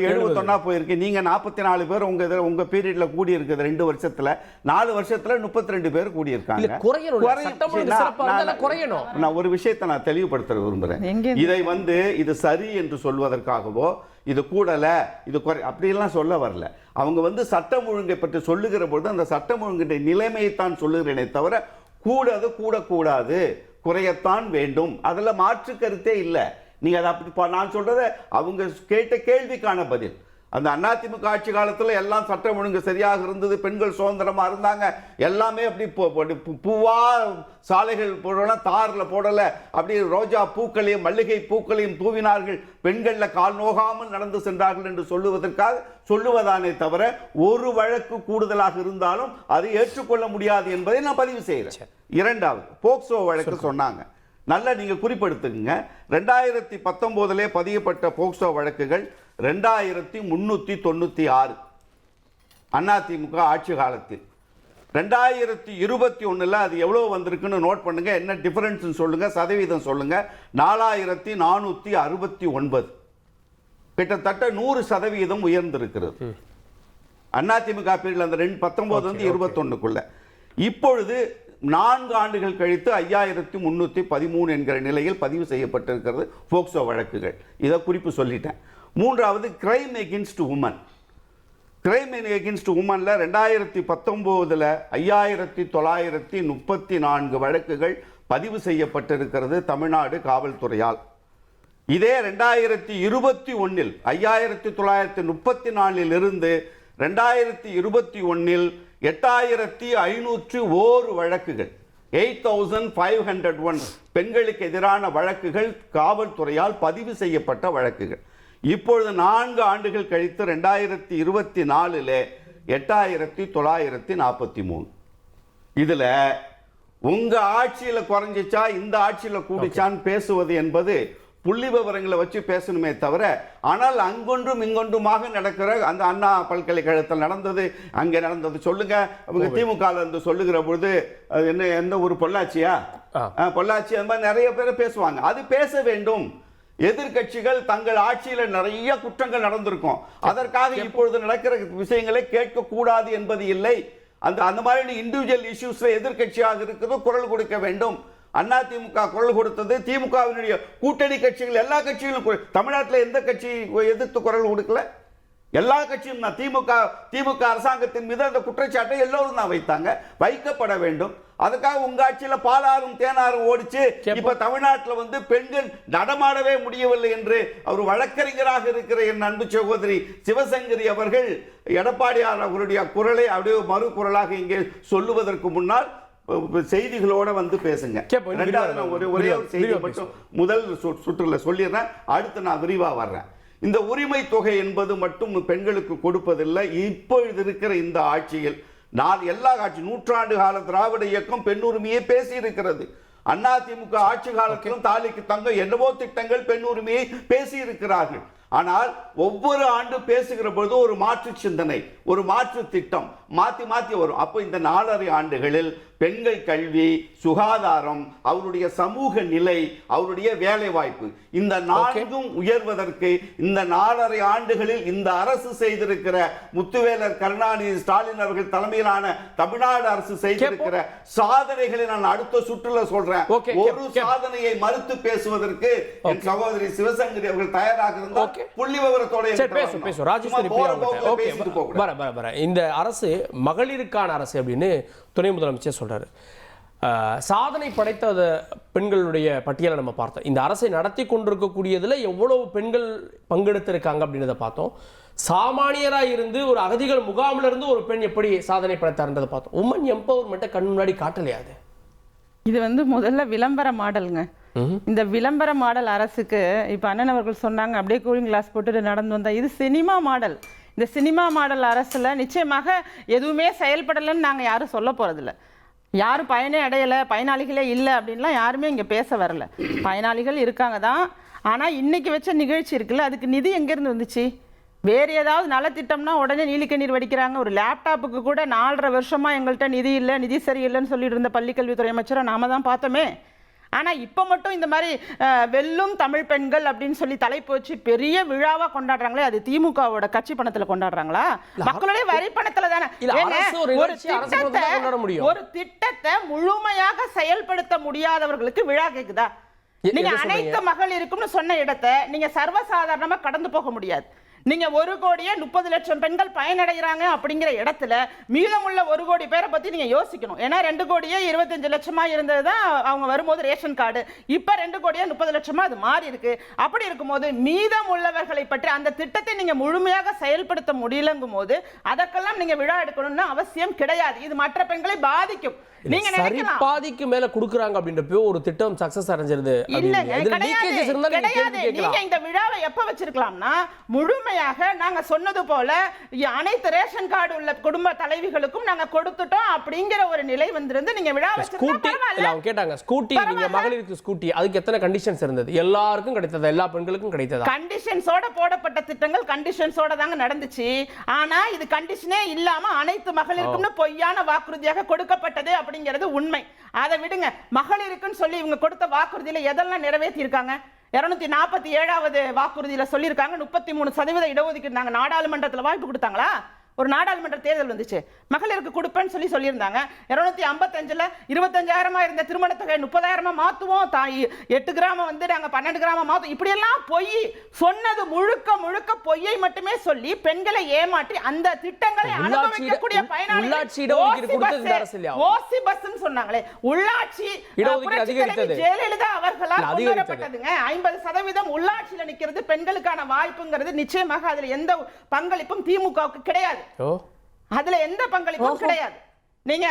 71 போயிருக்கு. நீங்க 44 பேர் உங்க பீரியட்ல கூடி இருக்குது 2 வருஷத்துல. 4 வருஷத்துல 32 பேர் கூடி இருக்காங்க. நான் ஒரு விஷயத்தை நான் தெளிவுபடுத்த விரும்புறேன். இதை இது சரி என்று சொல்வதற்காகவோ இது கூடல இது அப்படியெல்லாம் சொல்ல வரல. அவங்க சட்டம் ஒழுங்கை பற்றி சொல்லுகிற பொழுது அந்த சட்டம் ஒழுங்கின் நிலைமையைத்தான் சொல்லுகிறேனே தவிர கூடாது குறையத்தான் வேண்டும், அதில் மாற்று கருத்தே இல்லை. நீங்க அதை அப்படி நான் சொல்றத அவங்க கேட்ட கேள்விக்கான பதில். அந்த அதிமுக ஆட்சி காலத்தில் எல்லாம் சட்டம் ஒழுங்கு சரியாக இருந்தது, பெண்கள் சுதந்திரமா இருந்தாங்க, எல்லாமே அப்படி பூவா சாலைகள் போடலாம், தாரில் போடல, அப்படி ரோஜா பூக்களையும் மல்லிகை பூக்களையும் தூவினார்கள், பெண்களில் கால் நோகாமல் நடந்து சென்றார்கள் என்று சொல்லுவதானே தவிர ஒரு வழக்கு கூடுதலாக இருந்தாலும் அதை ஏற்றுக்கொள்ள முடியாது என்பதை நான் பதிவு செய்கிறேன். இரண்டாவது, போக்சோ வழக்கு சொன்னாங்க, நல்லா நீங்க குறிப்பிடுத்துங்க. 2019 பதியப்பட்ட போக்சோ வழக்குகள் 2396 அதிமுக ஆட்சி காலத்தில். 2021 அது எவ்வளவு வந்திருக்குன்னு நோட் பண்ணுங்க. என்ன டிஃபரன்ஸ் சொல்லுங்க, சதவீதம் சொல்லுங்க. 4469, கிட்டத்தட்ட 100% உயர்ந்திருக்கிறது அதிமுக பீரியட்ல. அந்த 19 21 இப்பொழுது 4 ஆண்டுகள் கழித்து 5313 என்கிற நிலையில் பதிவு செய்யப்பட்டிருக்கிறது போக்சோ வழக்குகள். இதை குறிப்பு சொல்லிட்டேன். மூன்றாவது, crime against women. Crime against உமன்ல 2019 5934 வழக்குகள் பதிவு செய்யப்பட்டிருக்கிறது தமிழ்நாடு காவல்துறையால். இதே 2021 5934 இருந்து 2021 8501 வழக்குகள், 8501 பெண்களுக்கு எதிரான வழக்குகள் காவல்துறையால் பதிவு செய்யப்பட்ட வழக்குகள். இப்பொழுது 4 ஆண்டுகள் கழித்து 2024 8943. இதுல உங்க ஆட்சியில குறைஞ்சிச்சா இந்த ஆட்சியில கூடிச்சான்னு பேசுவது என்பது புள்ளி விவரங்களை வச்சு பேசணுமே தவிர, ஆனால் அங்கொன்றும் இங்கொன்றுமாக நடக்கிற அந்த அண்ணா பல்கலைக்கழகத்தில் நடந்தது, அங்கே நடந்தது சொல்லுங்க. அவங்க திமுக இருந்து சொல்லுகிற பொழுது என்ன எந்த ஒரு பொள்ளாச்சியா, பொள்ளாச்சி அந்த மாதிரி நிறைய பேர் பேசுவாங்க. அது பேச வேண்டும். எதிர்கட்சிகள் தங்கள் ஆட்சியில நிறைய குற்றங்கள் நடந்திருக்கும், அதற்காக இப்பொழுது நடக்கிற விஷயங்களை கேட்க கூடாது என்பது இல்லை. அந்த மாதிரி இண்டிவிஜுவல் இஷ்யூஸ்ல எதிர்கட்சியாக இருக்குது, குரல் கொடுக்க வேண்டும். அதிமுக குரல் கொடுத்தது, திமுகவினுடைய கூட்டணி கட்சிகள் எல்லா கட்சிகளும், தமிழ்நாட்டில் எந்த கட்சி எதிர்த்து குரல் கொடுக்கல? எல்லா கட்சியும் தான். திமுக அரசாங்கத்தின் மீது அந்த குற்றச்சாட்டை எல்லோரும் தான் வைத்தாங்க, வைக்கப்பட வேண்டும். அதுக்காக உங்க ஆட்சியில பாலாறும் தேனாரும் ஓடிச்சு. இப்ப தமிழ்நாட்டில் பெண்கள் நடமாடவே முடியவில்லை என்று அவர் வழக்கறிஞராக இருக்கிற என் அன்பு சகோதரி சிவசங்கரி அவர்கள் எடப்பாடியார் அவருடைய குரலை அப்படியே மறு குரலாக இங்கே சொல்லுவதற்கு முன்னால் செய்திகளோட பேசுங்க. ஒரே ஒரு செய்தி மட்டும் முதல் சுற்றுல சொல்லிடுறேன், அடுத்து நான் விரிவா வர்றேன். இந்த உரிமை தொகை என்பது மட்டும் பெண்களுக்கு கொடுப்பதில்லை. இப்பொழுது இருக்கிற இந்த ஆட்சியில் எல்லா ஆட்சி, நூற்றாண்டு கால திராவிட இயக்கம் பெண் உரிமையை பேசி இருக்கிறது. அதிமுக ஆட்சி காலத்திலும் தாலிக்கு தங்கம் என்னவோ திட்டங்கள் பெண் உரிமையை பேசி இருக்கிறார்கள். ஆனால் ஒவ்வொரு ஆண்டு பேசுகிற பொழுது ஒரு மாற்று சிந்தனை, ஒரு மாற்று திட்டம் மாத்தி மாத்தி வரும். அப்போ இந்த 4.5 ஆண்டுகளில் பெண்கள் கல்வி, சுகாதாரம், அவருடைய சமூக நிலை, அவருடைய வேலை வாய்ப்பு, இந்த 4ம் உயர்வதற்கு இந்த 4.5 ஆண்டுகளில் இந்த அரசு செய்திருக்கிற, முத்துவேலர் கருணாநிதி ஸ்டாலின் அவர்கள் தலைமையிலான தமிழ்நாடு அரசு செய்திருக்கிற சாதனைகளை நான் அடுத்த சுற்றுல சொல்றேன். ஒரு சாதனையை மறுத்து பேசுவதற்கு என் சகோதரி சிவசங்கரி அவர்கள் தயாராக இருந்தால் புள்ளி விவரத்தோட இந்த அரசு மகளிருக்கான அரசு அப்படின்னு துணை முதலமைச்சர் சொல்றாரு. சாதனை படைத்த பெண்களுடைய பட்டியலை நம்ம பார்த்தோம். இந்த அரசை நடத்தி கொண்டிருக்கக்கூடியதுல எவ்வளவு பெண்கள் பங்கெடுத்திருக்காங்க அப்படின்றத பார்த்தோம். சாமானியராக இருந்து ஒரு அகதிகள் முகாமில் இருந்து ஒரு பெண் எப்படி சாதனை படைத்தார்ன்றதை பார்த்தோம். உமன் எம்பவர்மெண்ட்டை கண் முன்னாடி காட்டலையாது. இது முதல்ல விளம்பர மாடலுங்க. இந்த விளம்பர மாடல் அரசுக்கு இப்ப அண்ணன் அவர்கள் சொன்னாங்க அப்படியே கூலிங் கிளாஸ் போட்டு நடந்து வந்தா, இது சினிமா மாடல். இந்த சினிமா மாடல் அரசுல நிச்சயமாக எதுவுமே செயல்படலைன்னு நாங்க யாரும் சொல்ல போறதில்ல. யாரும் பயனே அடையலை, பயனாளிகளே இல்லை அப்படின்லாம் யாருமே இங்கே பேச வரல. பயனாளிகள் இருக்காங்க தான். ஆனால் இன்னைக்கு வச்ச நிகழ்ச்சி இருக்குல்ல, அதுக்கு நிதி எங்கேருந்து வந்துச்சு? வேறு ஏதாவது நலத்திட்டம்னா உடனே நீலிக்கண்ணீர் வடிக்கிறாங்க. ஒரு லேப்டாப்புக்கு கூட 4.5 வருஷமா எங்கள்கிட்ட நிதி இல்லை, நிதி சரியில்லைன்னு சொல்லிட்டு இருந்த பள்ளிக்கல்வித்துறை அமைச்சரை நாம தான் பார்த்தோமே. ஆனால் இப்போ மட்டும் இந்த மாதிரி வெல்லும் தமிழ் பெண்கள் அப்படின்னு சொல்லி தலைப்பு வச்சு பெரிய விழாவாக கொண்டாடுறாங்களே, அது திமுகவோட கட்சி பணத்தில் கொண்டாடுறாங்களா? மக்களுடைய வரி பணத்தில் தானே. ஒரு திட்டத்தை முழுமையாக செயல்படுத்த முடியாதவர்களுக்கு விழா கேக்குதா? நீங்க அனைத்து மகளிருக்கும்னு சொன்ன இடத்தை நீங்க சர்வசாதாரணமா கடந்து போக முடியாது. நீங்க 1 கோடியே 30 லட்சம் பெண்கள் பயனடைகிறாங்க அப்படிங்கிற இடத்துல மீதமுள்ள 1 கோடி பேரை பத்தி நீங்க யோசிக்கணும். ஏன்னா 2 கோடியே 25 லட்சமா இருந்ததுதான் அவங்க வரும்போது ரேஷன் கார்டு. இப்ப 2 கோடியே 30 லட்சமா அது மாறி இருக்கு. அப்படி இருக்கும்போது மீதம் உள்ளவர்களை பற்றி அந்த திட்டத்தை நீங்க முழுமையாக செயல்படுத்த முடியலங்கும் போது அதற்கெல்லாம் நீங்க விழா எடுக்கணும்னு அவசியம் கிடையாது. இது மற்ற பெண்களை பாதிக்கும். நீங்க நினைக்கலாம் பாதிக்கு மேல குடுக்குறாங்க அப்படின்றப்போ ஒரு திட்டம் சக்சஸ் அடைஞ்சிருது. நீங்க இந்த விழாவை எப்ப வச்சிருக்கலாம்னா, முழுமையாக நாங்க சொன்னது போல அனைத்து ரேஷன் கார்டு உள்ள குடும்ப தலைவிகளுக்கும் நாங்க கொடுத்துட்டோம் அப்படிங்கிற ஒரு நிலை வந்திருந்து நீங்க விழா வச்சிருக்கீங்க. அவங்க கேட்டாங்க ஸ்கூட்டி, நீங்க மகளிருக்கு ஸ்கூட்டி, அதுக்கு எத்தனை கண்டிஷன்ஸ் இருந்தது? எல்லாருக்கும் கிடைத்ததா? எல்லா பெண்களுக்கும் கிடைத்ததா? கண்டிஷன்ஸோட போடப்பட்ட திட்டங்கள் கண்டிஷன்ஸோட தாங்க நடந்துச்சு. ஆனா இது கண்டிஷனே இல்லாம அனைத்து மகளிருக்கும் பொய்யான வாக்குறுதியாக கொடுக்கப்பட்டது அப்படிங்கிறது உண்மை. அதை விடுங்க. மகளிருக்குன்னு சொல்லி இவங்க கொடுத்த வாக்குறுதியில எதெல்லாம் நிறைவேற்றி இருக்காங்க? 247வது வாக்குறுதியில சொல்லியிருக்காங்க 33% இடஒதுக்கீடு. நாங்க நாடாளுமன்றத்தில் வாய்ப்பு கொடுத்தாங்களா? ஒரு நாடாளுமன்ற தேர்தல் வந்துச்சு, மகளிருக்கு கொடுப்பேன்னு சொல்லியிருந்தாங்க. 255ல் 25,000 இருந்த திருமண தொகை 30,000 மாத்துவோம், 8 கிராம நாங்க 12 கிராம மாத்துவோம். இப்படி எல்லாம் பொய் சொன்னது முழுக்க முழுக்க பொய்யை மட்டுமே சொல்லி பெண்களை ஏமாற்றி அந்த திட்டங்களை அனுபவிக்கக்கூடிய பயனாளிகள் ஓசி பஸ் சொன்னாங்களே, உள்ளாட்சி ஜெயலலிதா அவர்களால் கொண்டுவரப்பட்டதுங்க. 50% உள்ளாட்சியில நிக்கிறது பெண்களுக்கான வாய்ப்புங்கிறது நிச்சயமாக அதுல எந்த பங்களிப்பும் திமுகவுக்கு கிடையாது. அதுல எந்த பங்களிப்பும் கிடையாது. நீங்க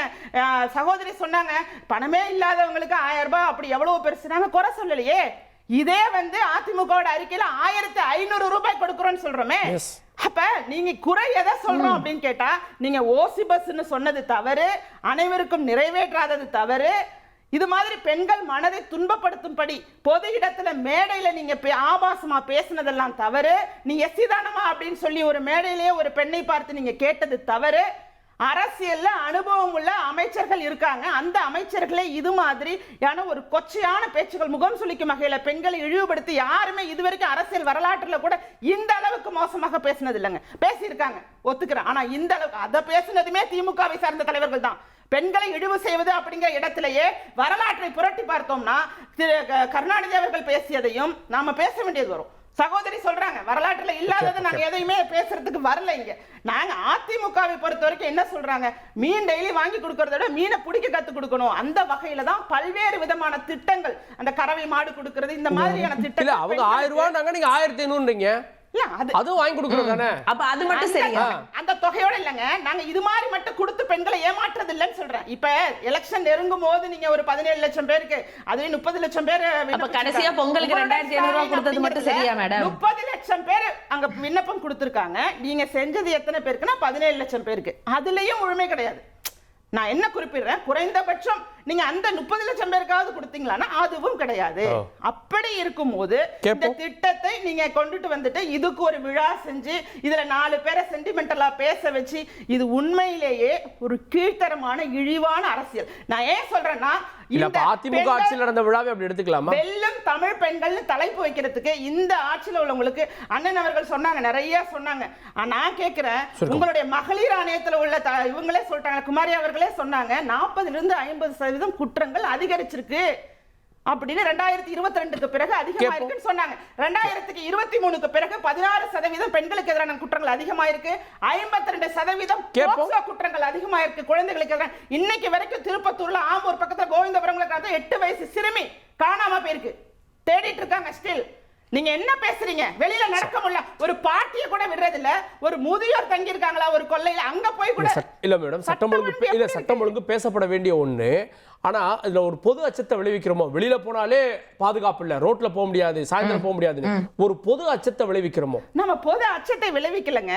சகோதரி சொன்னாங்க பணமே இல்லாதவங்களுக்கு 1000 ரூபாய் அப்படி எவ்வளவு பெருசு, நாங்க குறை சொல்லலையே. இதே அதிமுகவோட அறிக்கையில 1500 ரூபாய் கொடுக்கிறோம்னு சொல்றோமே. அப்ப நீங்க குறை எதை சொல்றோம் அப்படின்னு கேட்டா, நீங்க ஓசி பஸ்ன்னு சொன்னது தவறு, அனைவருக்கும் நிறைவேற்றாதது தவறு. இது மாதிரி பெண்கள் மனதை துன்பப்படுத்தும்படி பொது இடத்துல மேடையில நீங்க ஆபாசமா பேசினதெல்லாம் தவறு. நீ எஸ்சிதானமா அப்படின்னு சொல்லி ஒரு மேடையிலேயே ஒரு பெண்ணை பார்த்து நீங்க கேட்டது தவறு. அரசியல்ல அனுபவம் உள்ள அமைச்சர்கள் இருக்காங்க, அந்த அமைச்சர்களே இது மாதிரியான ஒரு கொச்சையான பேச்சுகள், முகம் சுளிக்கும் வகையில பெண்களை இழிவுபடுத்தி யாருமே இதுவரைக்கும் அரசியல் வரலாற்றுல கூட இந்த அளவுக்கு மோசமாக பேசினது இல்லைங்க. பேசியிருக்காங்க, ஒத்துக்கிறேன். ஆனா இந்த அளவுக்கு அதை பேசினதுமே திமுகவை சார்ந்த தலைவர்கள் தான். பெண்களை இழிவு செய்வது அப்படிங்கிற இடத்திலேயே வரலாற்றை புரட்டி பார்த்தோம்னா கருணாநிதி அவர்கள் பேசியதையும் நாம பேச வேண்டியது வரும். சகோதரி சொல்றாங்க வரலாற்றுல இல்லாததை நாங்க எதையுமே பேசுறதுக்கு வரல. இங்க நாங்க அதிமுகவை பொறுத்த வரைக்கும் என்ன சொல்றாங்க, மீன் டெய்லி வாங்கி கொடுக்கறத விட மீனை பிடிக்க கத்து கொடுக்கணும். அந்த வகையில தான் பல்வேறு விதமான திட்டங்கள், அந்த கறவை மாடு கொடுக்கறது, இந்த மாதிரியான திட்டங்கள். அவங்க 1000 ரூபாய் நாங்க, நீங்க 1500ன்றீங்க. அது வாங்கி கொடுக்கறது தானே. அப்ப அது மட்டும் சரியா? அந்த தொகையோட இல்லங்க, நாங்க இது மாதிரி மட்டும் கொடுத்து பெண்களை ஏமாற்றது இல்லன்னு சொல்றேன். இப்ப எலெக்ஷன் நெருங்கும் போது நீங்க ஒரு 17 லட்சம் பேருக்கு, அதுவே 30 லட்சம் பேர், அப்ப கடைசியா பொங்கலுக்கு 2500 ரூபாய் கொடுத்தது மட்டும் சரியா மேடம்? 30 லட்சம் பேர் அங்க விண்ணப்பம் கொடுத்திருக்காங்க. நீங்க செஞ்சது எத்தனை பேருக்குன்னா 17 லட்சம் பேருக்கு. அதுலயும் முழுமை கிடையாது. நான் என்ன குறிப்பிடுறேன், குறைந்தபட்சம் நீங்க அந்த 30 லட்சம் பேருக்காவது கொடுத்தீங்களான்னா அதுவும் கிடையாது. அப்படி இருக்கும்போது இந்த திட்டத்தை நீங்க கொண்டுட்டு வந்துட்டு இதுக்கு ஒரு விழா செஞ்சு இதுல 4 பேரை சென்டிமெண்டலா பேச வச்சு, இது உண்மையிலேயே ஒரு கீழ்த்தரமான இழிவான அரசியல். நான் ஏன் சொல்றேன்னா, அதிமுக ஆட்சியில் நடந்த விழாவை அப்படி எடுத்துக்கலாமா? வெல்லும் தமிழ் பெண்கள் தலைப்பு வைக்கிறதுக்கு இந்த ஆட்சியில் உள்ளவங்களுக்கு அண்ணன் அவர்கள் சொன்னாங்க, நிறைய சொன்னாங்க. நான் கேட்கிறேன், உங்களுடைய மகளிர் ஆணையத்தில் உள்ள இவங்களே சொல்லிட்டாங்க, குமாரி அவர்களே சொன்னாங்க, 40% குற்றங்கள் அதிகரிச்சிருக்கு அப்படின்னு 2022க்கு பிறகு அதிகமாயிருக்குன்னு சொன்னாங்க. 2023க்கு பிறகு 16% பெண்களுக்கு எதிரான குற்றங்கள் அதிகமாயிருக்கு, 52% குற்றங்கள் அதிகமாயிருக்கு குழந்தைகளுக்கு எதிரான. இன்னைக்கு வரைக்கும் திருப்பத்தூர்ல ஆம்பூர் பக்கத்துல கோவிந்தபுரம்ல 8 வயசு சிறுமி காணாம போயிருக்கு, தேடிட்டு இருக்காங்க ஸ்டில். நீங்க என்ன பேசுறீங்க? வெளியில நடக்க முடியல, ஒரு பாட்டியை கூட விடுறது இல்ல, ஒரு முதியோர் தங்கி இருக்காங்களா ஒரு கொல்லையில, அங்க போய் கூட இல்ல மேடம், சட்டம் ஒழுங்கு பேசப்பட வேண்டிய ஒண்ணு. ஆனா இதுல ஒரு பொது அச்சத்தை விளைவிக்கிறோமோ, வெளியில போனாலே பாதுகாப்பு இல்ல, ரோட்ல போக முடியாது, சாயந்தரம் போக முடியாது, ஒரு பொது அச்சத்தை விளைவிக்கிறோமோ? நம்ம பொது அச்சத்தை விளைவிக்கலங்க.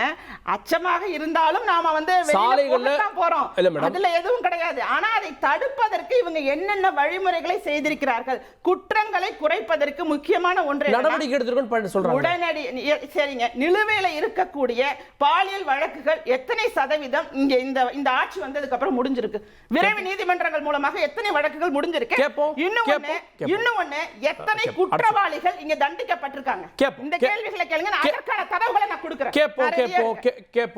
அச்சமாக இருந்தாலும் நாம சாலைகள்ல போறோம், அதுல எதுவும் கிடையாது. ஆனா அதை தடுப்பதற்கு இவங்க என்னென்ன வழிமுறைகளை செய்திருக்கிறார்கள், குற்றங்களை குறைப்பதற்கு முக்கியமான ஒன்று நடவடிக்கை எடுத்துக்கணும் சொல்றாங்க. உடனடி சரிங்க, நிலுவையில இருக்கக்கூடிய பாலியல் வழக்குகள் எத்தனை சதவீதம் இங்க இந்த ஆட்சி வந்ததுக்கு அப்புறம் முடிஞ்சிருக்கு? விரைவு நீதிமன்றங்கள் மூலமாக எத்தனை வழக்குகள் முடிஞ்சிருக்கு? இன்னொன்னு எத்தனை குற்றவாளிகள் இங்க தண்டிக்கப்பட்டிருக்காங்க? இந்த கேள்விகளை கேளுங்க, அதற்கான தரவுகளை நான் கொடுக்கிறேன்.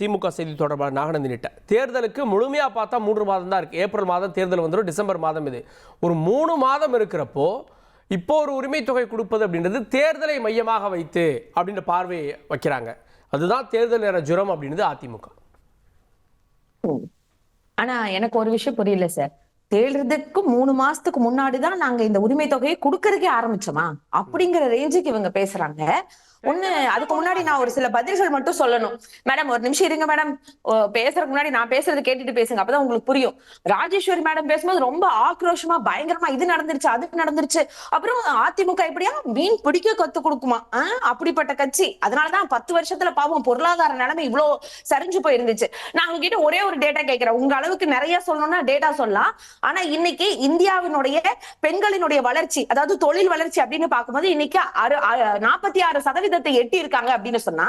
திமுக செய்தி தொடர்பாளர் நாகநந்தி நிட்ட தேர்தலுக்கு முழுமையா பார்த்தா 3 மாதம் தான் இருக்கு. ஏப்ரல் மாதம் தேர்தல் வந்துடும், டிசம்பர் மாதம் இது ஒரு 3 மாதம் இருக்கிறப்போ இப்போ ஒரு உரிமை தொகை கொடுப்பது அப்படின்றது தேர்தலை மையமாக வைத்து அப்படின்ற பார்வையை வைக்கிறாங்க. அதுதான் தேர்தல் நேர ஜுரம் அப்படின்றது அதிமுக. ஆனா எனக்கு ஒரு விஷயம் புரியல சார், தேர்தலுக்கு 3 மாசத்துக்கு முன்னாடிதான் நாங்க இந்த உரிமை தொகையை கொடுக்கறதுக்கே ஆரம்பிச்சோமா அப்படிங்கிற ரேஞ்சுக்கு இவங்க பேசுறாங்க. அதுக்கு முன்னாடி நான் ஒரு சில பதில்கள் மட்டும் சொல்லணும். மேடம் ஒரு நிமிஷம் இருங்க மேடம், பேசுறதுக்கு முன்னாடி நான் பேசுறது கேட்டுட்டு பேசுங்க, அப்பதான் உங்களுக்கு புரியும். ராஜேஸ்வரி மேடம் பேசும்போது ரொம்ப ஆக்ரோஷமா பயங்கரமா இது நடந்துருச்சு அது நடந்துருச்சு, அப்புறம் அதிமுக எப்படியா மீன் பிடிக்க கத்து கொடுக்குமா, அப்படிப்பட்ட கட்சி. அதனாலதான் 10 வருஷத்துல பாவம் பொருளாதார நிலைமை இவ்வளவு சரிஞ்சு போயிருந்துச்சு. நான் உங்ககிட்ட ஒரே ஒரு டேட்டா கேட்கிறேன், உங்க அளவுக்கு நிறைய சொல்லணும்னா டேட்டா சொல்லலாம். ஆனா இன்னைக்கு இந்தியாவினுடைய பெண்களினுடைய வளர்ச்சி, அதாவது தொழில் வளர்ச்சி அப்படின்னு பார்க்கும்போது இன்னைக்கு 46% எட்டி இருக்காங்க அப்படின்னு சொன்னா,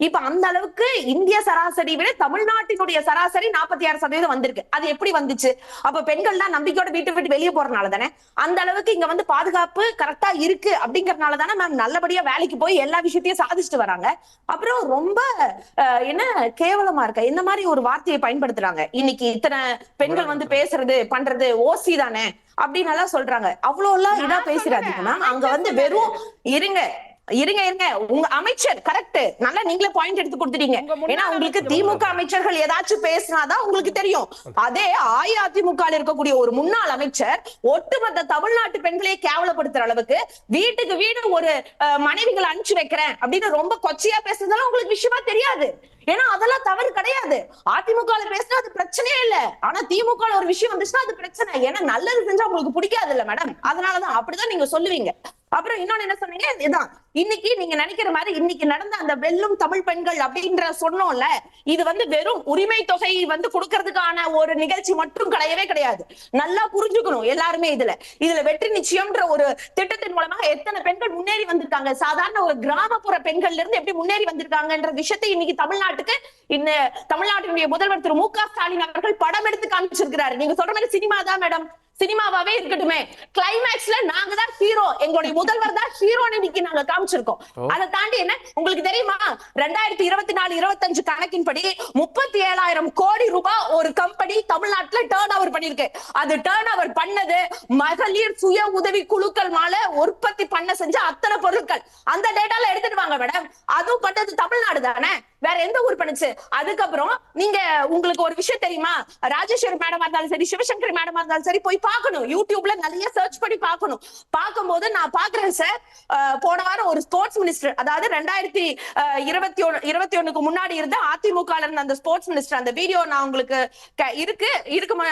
இப்ப அந்த அளவுக்கு இந்திய சராசரி விட தமிழ்நாட்டினுடைய சராசரி 46% வந்திருக்கு. அது எப்படி வந்துச்சு? அப்ப பெண்கள் தான் நம்பிக்கையோட வீட்டை விட்டு வெளியே போறதுனால தானே அந்த அளவுக்கு இங்க பாதுகாப்பு கரெக்டா இருக்கு அப்படிங்கறதுனால தானே மேம் நல்லபடியா வேலைக்கு போய் எல்லா விஷயத்தையும் சாதிச்சுட்டு வராங்க. அப்புறம் ரொம்ப என்ன கேவலமா இருக்க இந்த மாதிரி ஒரு வார்த்தையை பயன்படுத்துறாங்க. இன்னைக்கு இத்தனை பெண்கள் பேசுறது பண்றது ஓசி தானே அப்படின்னு எல்லாம் சொல்றாங்க. அவ்வளவு எல்லாம் இதா பேசுறாதீங்க மேம். அங்க வெறும் இருங்க உங்க அமைச்சர் கரெக்ட், நல்லா நீங்களே பாயிண்ட் எடுத்து கொடுத்துட்டீங்க. ஏன்னா உங்களுக்கு திமுக அமைச்சர்கள் ஏதாச்சும் பேசினாதான் உங்களுக்கு தெரியும். அதே அஇஅதிமுக இருக்கக்கூடிய ஒரு முன்னாள் அமைச்சர் ஒட்டுமொத்த தமிழ்நாட்டு பெண்களையே கேவலப்படுத்துற அளவுக்கு வீட்டுக்கு வீடு ஒரு மனைவிகளை அனுப்பிச்சு வைக்கிறேன் அப்படின்னு ரொம்ப கொச்சையா பேசுறதெல்லாம் உங்களுக்கு விஷயமா தெரியாது. ஏன்னா அதெல்லாம் தவறு கிடையாது. அதிமுக பேசினா அது பிரச்சனையே இல்ல, ஆனா திமுக ஒரு விஷயம் வந்துச்சுன்னா அது பிரச்சனை. ஏன்னா நல்லது செஞ்சா உங்களுக்கு பிடிக்காது இல்ல மேடம், அதனாலதான் அப்படிதான் நீங்க சொல்லுவீங்க. அப்புறம் இன்னொன்னு என்ன சொன்னீங்க, இதுதான் இன்னைக்கு நீங்க நினைக்கிற மாதிரி இன்னைக்கு நடந்த அந்த வெல்லும் தமிழ் பெண்கள் அப்படின்ற சொன்னோம்ல, இது வெறும் உரிமை தொகை கொடுக்கறதுக்கான ஒரு நிகழ்ச்சி மட்டும் கிடையவே கிடையாது. நல்லா புரிஞ்சுக்கணும் எல்லாருமே. இதுல வெற்றி நிச்சயம்ன்ற ஒரு திட்டத்தின் மூலமாக எத்தனை பெண்கள் முன்னேறி வந்திருக்காங்க, சாதாரண ஒரு கிராமப்புற பெண்கள்ல இருந்து எப்படி முன்னேறி வந்திருக்காங்கன்ற விஷயத்தை இன்னைக்கு தமிழ்நாட்டினுடைய முதல்வர் திரு மு க ஸ்டாலின் அவர்கள் படம் எடுத்து காமிச்சிருக்கிறாரு. நீங்க சொல்ற மாதிரி சினிமா தான் மேடம், சினிமாவே இருக்கட்டுமே, கிளைமேக்ஸ்ல நாங்க தான் ஹீரோ, எங்களுடைய முதல்வர் தான் ஹீரோன்னு இன்னைக்கு நாங்க காமிச்சிருக்கோம். அதை தாண்டி என்ன உங்களுக்கு தெரியுமா, 2024-25 கணக்கின்படி 37,000 கோடி ரூபாய் ஒரு கம்பெனி தமிழ்நாட்டுல டர்ன் ஓவர் பண்ணிருக்கு. அது டர்ன் ஓவர் பண்ணது மகளிர் சுய உதவி குழுக்கள் மேல உற்பத்தி பண்ண செஞ்ச அத்தனை பொருட்கள். அந்த டேட்டால எடுத்துட்டு வாங்க மேடம். அதுவும் பண்ணது தமிழ்நாடு தானே, வேற எந்த ஊர் பண்ணுச்சு? அதுக்கப்புறம் நீங்க உங்களுக்கு ஒரு விஷயம் தெரியுமா, ராஜேஸ்வரி மேடமா இருந்தாலும் சரி, சிவசங்கரி மேடமா இருந்தாலும் சரி, போய் பார்க்கணும், யூடியூப்ல நிறைய சர்ச் பண்ணி பார்க்கணும். பார்க்கும்போது நான் பாக்குறேன் சார், போன வாரம் ஒரு ஸ்போர்ட்ஸ் மினிஸ்டர், அதாவது 2021க்கு முன்னாடி இருந்த அதிமுக இருந்த அந்த ஸ்போர்ட்ஸ் மினிஸ்டர், அந்த வீடியோ நான் உங்களுக்கு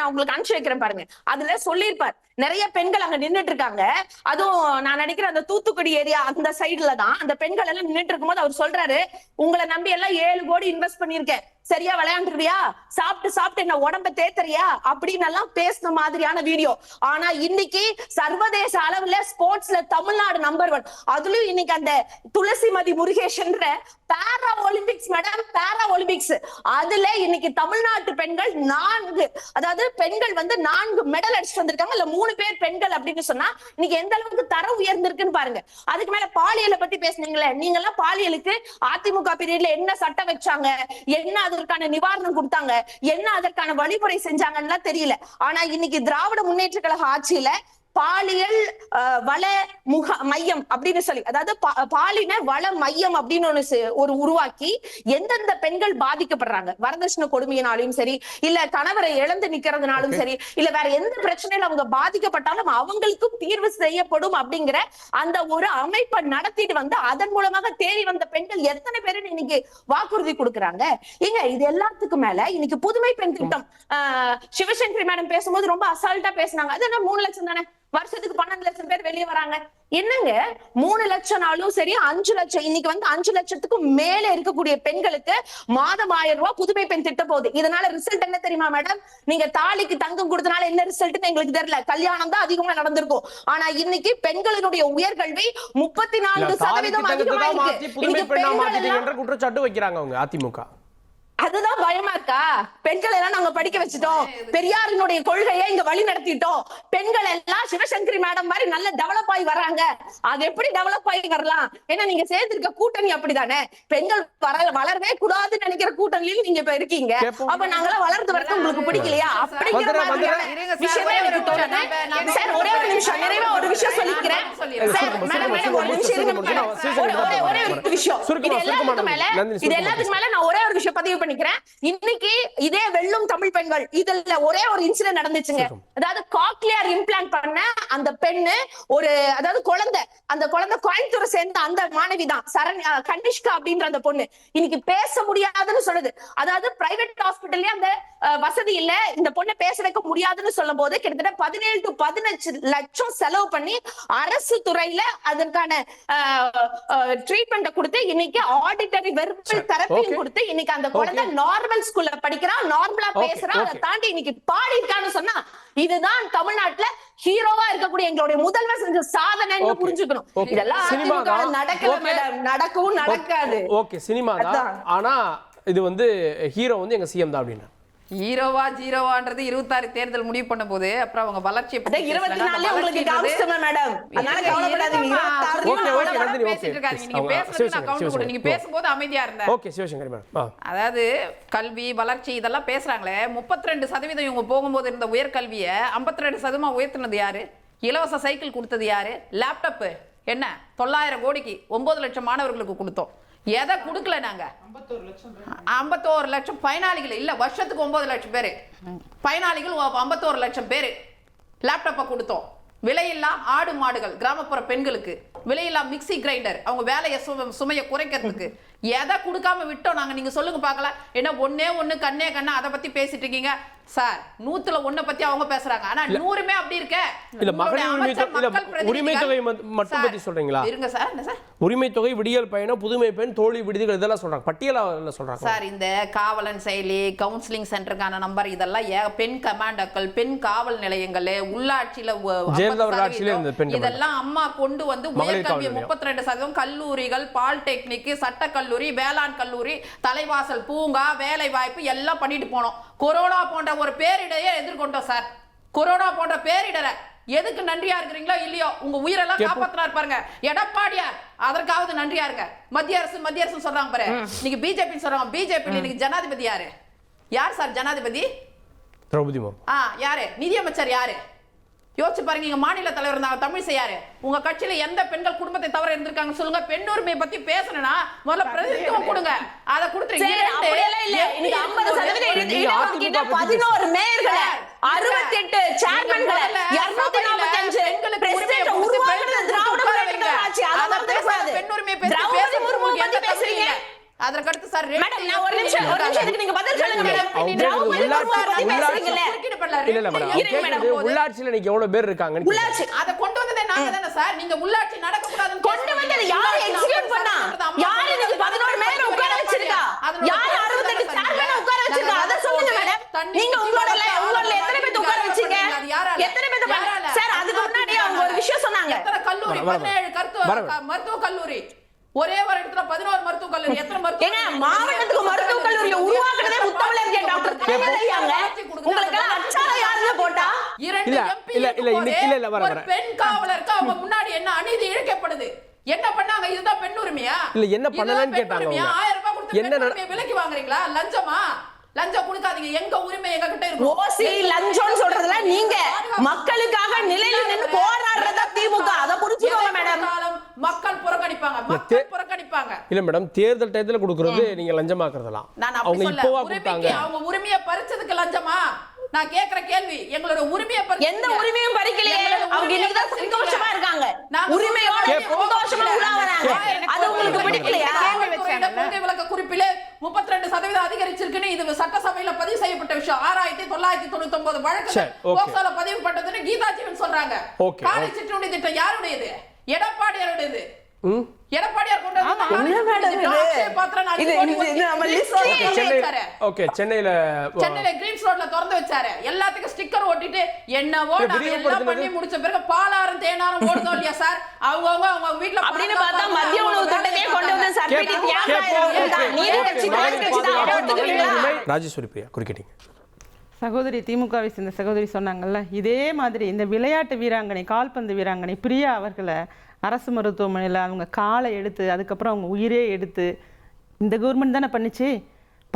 உங்களுக்கு அனுப்பிச்சு வைக்கிறேன் பாருங்க. அதுல சொல்லியிருப்பார், நிறைய பெண்கள் அங்க நின்னுட்டு இருக்காங்க. அதுவும் நான் நினைக்கிறேன் அந்த தூத்துக்குடி ஏரியா அந்த சைடுல தான் அந்த பெண்கள் எல்லாம் நின்னுட்டு இருக்கும்போது அவர் சொல்றாரு, உங்களை நம்பி எல்லாம் 7 கோடி இன்வெஸ்ட் பண்ணிருக்கேன், சரியா விளையாண்டுருவியா, சாப்பிட்டு என்ன உடம்ப தேத்தறியா அப்படின்னு எல்லாம் பேசின மாதிரியான வீடியோ. ஆனா இன்னைக்கு சர்வதேச அளவுல ஸ்போர்ட்ஸ்ல தமிழ்நாடு நம்பர் 1. அதுலயும் இன்னைக்கு அந்த துளசிமதி முருகேஷன்ற பாரா ஒலிம்பிக்ஸ் மேடம், பாரா ஒலிம்பிக்ஸ், அதுல இன்னைக்கு தமிழ்நாட்டு பெண்கள் 4, அதாவது பெண்கள் வந்து 4 மெடல் அடிச்சுட்டு வந்திருக்காங்க. இல்ல 3 பேர் பெண்கள் அப்படின்னு சொன்னா இன்னைக்கு எந்த அளவுக்கு தரம் உயர்ந்திருக்குன்னு பாருங்க. அதுக்கு மேல பாலியலை பத்தி பேசுனீங்களே, நீங்க எல்லாம் பாலியலுக்கு அதிமுக பீரியட்ல என்ன சட்டம் வச்சாங்க, என்ன அதற்கான நிவாரணம் கொடுத்தாங்க, என்ன அதற்கான வழிமுறை செஞ்சாங்கன்னா தெரியல. ஆனா இன்னைக்கு திராவிட முன்னேற்ற கழக ஆட்சியில பாலியல் வள மையம் அப்படின்னு சொல்லி, அதாவது பாலின வள மையம் அப்படின்னு ஒரு உருவாக்கி எந்தெந்த பெண்கள் பாதிக்கப்படுறாங்க, வரதட்சணை கொடுமையினாலும் சரி, இல்ல கணவரை இழந்து நிக்கிறதுனாலும் சரி, இல்ல வேற எந்த பிரச்சனையில அவங்க பாதிக்கப்பட்டாலும் அவங்களுக்கும் தீர்வு செய்யப்படும் அப்படிங்கிற அந்த ஒரு அமைப்பை நடத்திட்டு வந்து அதன் மூலமாக தேடி வந்த பெண்கள் எத்தனை பேரு இன்னைக்கு வாக்குறுதி கொடுக்கறாங்க. ஏங்க இது எல்லாத்துக்கும் மேல இன்னைக்கு புதுமை பெண் திட்டம், சிவசங்கரி மேடம் பேசும்போது ரொம்ப அசால்ட்டா பேசினாங்க. அது என்ன 3 லட்சம் தானே, வருஷத்துக்கு 12 லட்சம் பேர் வெளியே வராங்க. என்னங்க 3 லட்சம்னாலும் சரி 5 லட்சம், இன்னைக்கு வந்து 5 லட்சத்துக்கும் மேல இருக்கக்கூடிய பெண்களுக்கு மாதம் 1000 ரூபாய் புதுமை பெண் திட்டம் போகுது. இதனால ரிசல்ட் என்ன தெரியுமா மேடம்? நீங்க தாலிக்கு தங்கம் கொடுத்தனால என்ன ரிசல்ட்னு எங்களுக்கு தெரியல, கல்யாணம் தான் அதிகமா நடந்திருக்கும். ஆனா இன்னைக்கு பெண்களுடைய உயர்கல்வி 34% அதிகமா இருக்கு. குற்றச்சாட்டு வைக்கிறாங்க அவங்க அதிமுக. அதுதான் பயமா இருக்கா? பெண்கள் எல்லாம் நாங்க படிக்க வச்சுட்டோம், பெரியாரினுடைய கொள்கையை இங்க வழி நடத்திட்டோம், பெண்கள் எல்லாம் சிவசங்கரி மேடம் மாதிரி நல்ல டெவலப் ஆகி வராங்க. அது எப்படி டெவலப் ஆகி வரலாம்? ஏன்னா நீங்க சேர்ந்திருக்க கூட்டணி அப்படிதானே, பெண்கள் வளரவே கூடாதுன்னு நினைக்கிற கூட்டணியில நீங்க இப்ப இருக்கீங்க. அப்ப நாங்களாம் வளர்ந்து வரது உங்களுக்கு பிடிக்கலையா? அப்படிங்கிற விஷயமே எனக்கு தோணுது. சார் ஒரே ஒரு நிமிஷம், நிறைவா ஒரு விஷயம் சொல்லிக்கிறேன் சார். மேடம் ஒரு நிமிஷம் ஒரே ஒரு விஷயம், இது எல்லாத்துக்கு மேல நான் ஒரே ஒரு விஷயம் பதிவு பண்ணிக்கிறேன். இன்னைக்கு இதே வெல்லும் தமிழ் பெண்கள் இதுல ஒரே ஒரு இன்சிடென்ட் நடந்துச்சுங்க. அதாவது காக்லியர் இம்ப்ளான்ட் பண்ண அந்த பெண்ணு ஒரு, அதாவது குழந்தை, அந்த குழந்தை கோயம்புத்தூரை சேர்ந்த அந்த மாணவி தான் கனிஷ்கா அப்படின்ற அந்த பொண்ணு இன்னைக்கு பேச முடியாதுன்னு சொல்லுது. அதாவது பிரைவேட் ஹாஸ்பிட்டல்ல அந்த வசதி இல்ல, இந்த பொண்ணை பேச வைக்க முடியாதுன்னு சொல்லும் போது கிட்டத்தட்ட 17 to 15 லட்சம் செலவு பண்ணி அரசு துறையில அதற்கான ட்ரீட்மெண்ட் கொடுத்து இன்னைக்கு ஆடிட்டரி வெர்பல் தெரப்பியும் கொடுத்து இன்னைக்கு அந்த குழந்தை நார்மல் ஸ்கூல்ல படிக்கிறான், நார்மலா பேசுறான். அதை தாண்டி இன்னைக்கு பாடி இருக்கான்னு சொன்னா இதுதான் தமிழ்நாட்டுல ஹீரோவா இருக்கக்கூடிய எங்களுடைய முதல்வர் செஞ்ச சாதனைன்னு புரிஞ்சுக்கணும். இதெல்லாம் நடக்கல மேடம், நடக்கவும் நடக்காது. ஓகே, சினிமா தான். ஆனா இது வந்து ஹீரோ வந்து எங்க சிஎம் தான் அப்படின்னா ஹீரோவா ஜீரோவான்றது 26 தேர்தல் முடிவு பண்ண போது அப்புறம் அவங்க வளர்ச்சியை பத்தி 24 உங்களுக்கு காமிச்சோம் மேடம். அதனால கவலைப்படாதீங்க. 26 பேசிட்டு இருக்காதீங்க. நீங்க பேசுறது நான் கவுண்ட் போடு. நீங்க பேசும்போது அமைதியா இருங்க. Okay Sivasankari madam. அதாவது கல்வி வளர்ச்சி இதெல்லாம் பேசுறாங்களே, 32% இவங்க போகும்போது இருந்த உயர்கல்வியை 52% உயர்த்தினது யாரு? இலவச சைக்கிள் கொடுத்தது யாரு? லேப்டாப் என்ன 900 கோடிக்கு 9 லட்சம் மாணவர்களுக்கு கொடுத்தோம். எதை கொடுக்கல நாங்க? 51 லட்சம் பயனாளிகள் இல்ல, வருஷத்துக்கு 9 லட்சம் பேரு பயனாளிகள், 51 லட்சம் பேரு லேப்டாப்பை கொடுத்தோம். விலையில்லா ஆடு மாடுகள் கிராமப்புற பெண்களுக்கு, விலையில்லா மிக்சி கிரைண்டர் அவங்க வேலையை சுமையை குறைக்கிறதுக்கு. எதை கொடுக்காம விட்டோம் நாங்க? நீங்க சொல்லுங்க பார்க்கலாம். என்ன ஒண்ணு கண்ணே கண்ணா அதை பத்தி பேசிட்டு இருக்கீங்க சார். 100ல 1 பத்தி அவங்க பேசுறாங்க, ஆனா 100மே அப்படி இருக்க. இல்ல மகளிர் உரிமை தொகை மட்டும் பத்தி சொல்றீங்களா? இருங்க சார். என்ன சார் உரிமை தொகை, விடியல் பயணம், புதுமை பெண், தோழி விடுதிகள் இதெல்லாம் சொல்றாங்க, பட்டியல சொல்றாங்க சார். இந்த காவலன் செயலி, கவுன்சிலிங் சென்டருக்கான நம்பர் இதெல்லாம் பெண் கமாண்டர்கள், பெண் காவல் நிலையங்கள், உள்ளாட்சியில இதெல்லாம் அம்மா கொண்டு வந்து உயர்கல்வி 32%, கல்லூரிகள், பாலிடெக்னிக், சட்டக்கல்லூரி, வேளாண் கல்லூரி, தலைவாசல் பூங்கா, வேலை வாய்ப்பு எல்லாம் பண்ணிட்டு போனோம். கொரோனா போன்ற ஒரு பேரிடையை எதிர்கொண்டோம் சார். கொரோனா போன்ற பேரிடரை எதுக்கு நன்றியா இருக்கிறீங்களோ இல்லையோ, உங்க உயிரெல்லாம் காப்பாத்தினார் பாருங்க எடப்பாடியார், அதற்காவது நன்றியா இருங்க. மத்திய அரசு சொல்றாங்க பாரு, நீங்க பிஜேபி சொல்றாங்க. பிஜேபி இன்னைக்கு ஜனாதிபதி யாரு? யார் சார் ஜனாதிபதி? திரௌபதி முர்மு. யாரு? நிதியமைச்சர் யாரு? யோசிச்சு பாருங்க. நீங்க மாநில தலைவர் இருந்தாங்க தமிழிசை யாரு? உங்க கட்சியில எந்த பெண்கள் குடும்பத்தை தவிர இருந்திருக்காங்க சொல்லுங்க. பெண் உரிமையை பத்தி பேசணும்னா முதல்ல பிரதிநிதித்துவம் கொடுங்க. அதை கொடுத்துருங்க. 11 மேயர்கள், 68 சேர்மன்கள், 245 பிரசிடென்ட் உருவாக்குறது திராவிட முன்னேற்ற கழக. அத பேசாத பெண் உரிமையை பத்தி பேசுறீங்க. அதற்கடுத்து சார் மேடம் நான் ஒரு நிமிஷம் இதுக்கு நீங்க பதில் சொல்லுங்க மேடம். உள்ளாட்சியில நீங்க எவ்வளவு பேர் இருக்காங்க? உள்ளாட்சி அத கொண்டு வந்ததே நாங்க தானே சார். நீங்க உள்ளாட்சி நடக்க கூடாதுன்னு கொண்டு வந்தது யார் எக்ஸிக்யூட் பண்ணா? யார் இன்னைக்கு 11 மேயர் உட்கார வச்சிருக்கா? யார் 68 சேர்மேனை உட்கார வச்சிருக்கா? அத சொல்லுங்க மேடம். நீங்க உங்களோட எத்தனை பேர் உட்கார வச்சீங்க? எத்தனை பேர்? சார் அதுக்கு முன்னாடி அவங்க ஒரு விஷயம் சொன்னாங்க. எத்தனை கல்லூரி? 17 மருத்துவ கல்லூரி. ஒரே ஒரு இடத்துல 11 மருத்துவ கல்லூரி. எத்தனை மருத்துவ ஏங்க மாவட்டத்துக்கு மருத்துவ கல்லூரியை உருவாக்குனதே முத்தமிழறிஞ டாக்டர் கலைஞரையாங்க. உங்களுக்கு அச்சால யாருங்க போட்டா? இரண்டு எம்பி ஒரு பெண் காவலருக்கு அவங்க முன்னாடி என்ன அநீதி இழைக்கப்படுது? என்ன பண்ணாங்க? இதுதான் பெண் உரிமையா? இல்ல என்ன பண்ணலன்னு கேட்டாங்க. 1000 ரூபாய் கொடுத்து பெண் உரிமையை விலைக்கு வாங்குறீங்களா? லஞ்சமா? லஞ்சம் கொடுக்காதீங்க. எங்க உரிமை எங்க கிட்ட இருக்கு. ஓசி லஞ்சம்னு சொல்றதுல நீங்க மக்களுக்காக நிலையில நின்னு போராடுறதா திமுக. அத புரிஞ்சுக்கோங்க மேடம். மக்கள் புறக்கணிப்பாங்க. மக்கள் புறக்கணிப்பாங்க. இல்ல மேடம், தேர்தல் டயத்துல கொடுக்கிறது நீங்க லஞ்சமாக்குறதலாம். அவங்க இப்போவா கொடுத்தாங்க? அவங்க உரிமையை பறிச்சதுக்கு லஞ்சமா? நான் கேக்குற கேள்வி, எங்களோட உரிமையை எந்த உரிமையும் பறிக்கலையே. அவங்க இன்னைக்கு தான் சந்தோஷமா இருக்காங்க. உரிமையோட சந்தோஷமா உலாவறாங்க. அது உங்களுக்கு பிடிக்கலையா? கொள்கை விளக்க குறிப்பிலே 32% அதிகரிச்சிருக்குன்னு இது சட்டசபையில பதிவு செய்யப்பட்ட விஷயம். 6999 வழக்குகள் போக்சோல பதிவு பட்டதுன்னு கீதா ஜீவன் சொல்றாங்க. காலை சிற்றுண்டி திட்டம் யாருடையது? எடப்பாடியாருடையது. எடப்பாடியார் கொண்டு சென்னையில கிரீன்ஸ் ரோட்ல திறந்து வச்சாரு. எல்லாத்துக்கும் ஸ்டிக்கர் ஒட்டிட்டு என்னவோ எல்லாம் பண்ணி முடிச்ச பிறகு பாலாரும் தேனாரும் ஓடுதோ இல்லையா சார்? அவங்க வீட்டுல அப்படின்னு பார்த்தா மத்திய உணவு திட்டத்தையே கொண்டு வந்து ராஜேஸ்வரி பிரியா குறுக்கிட்டீங்க. சகோதரி திமுகவை சேர்ந்த சகோதரி சொன்னாங்கல்ல, இதே மாதிரி இந்த விளையாட்டு வீராங்கனை, கால்பந்து வீராங்கனை பிரியா அவர்களை அரசு மருத்துவமனையில் அவங்க காலை எடுத்து அதுக்கப்புறம் அவங்க உயிரே எடுத்து இந்த கவர்மெண்ட் தானே பண்ணிச்சு.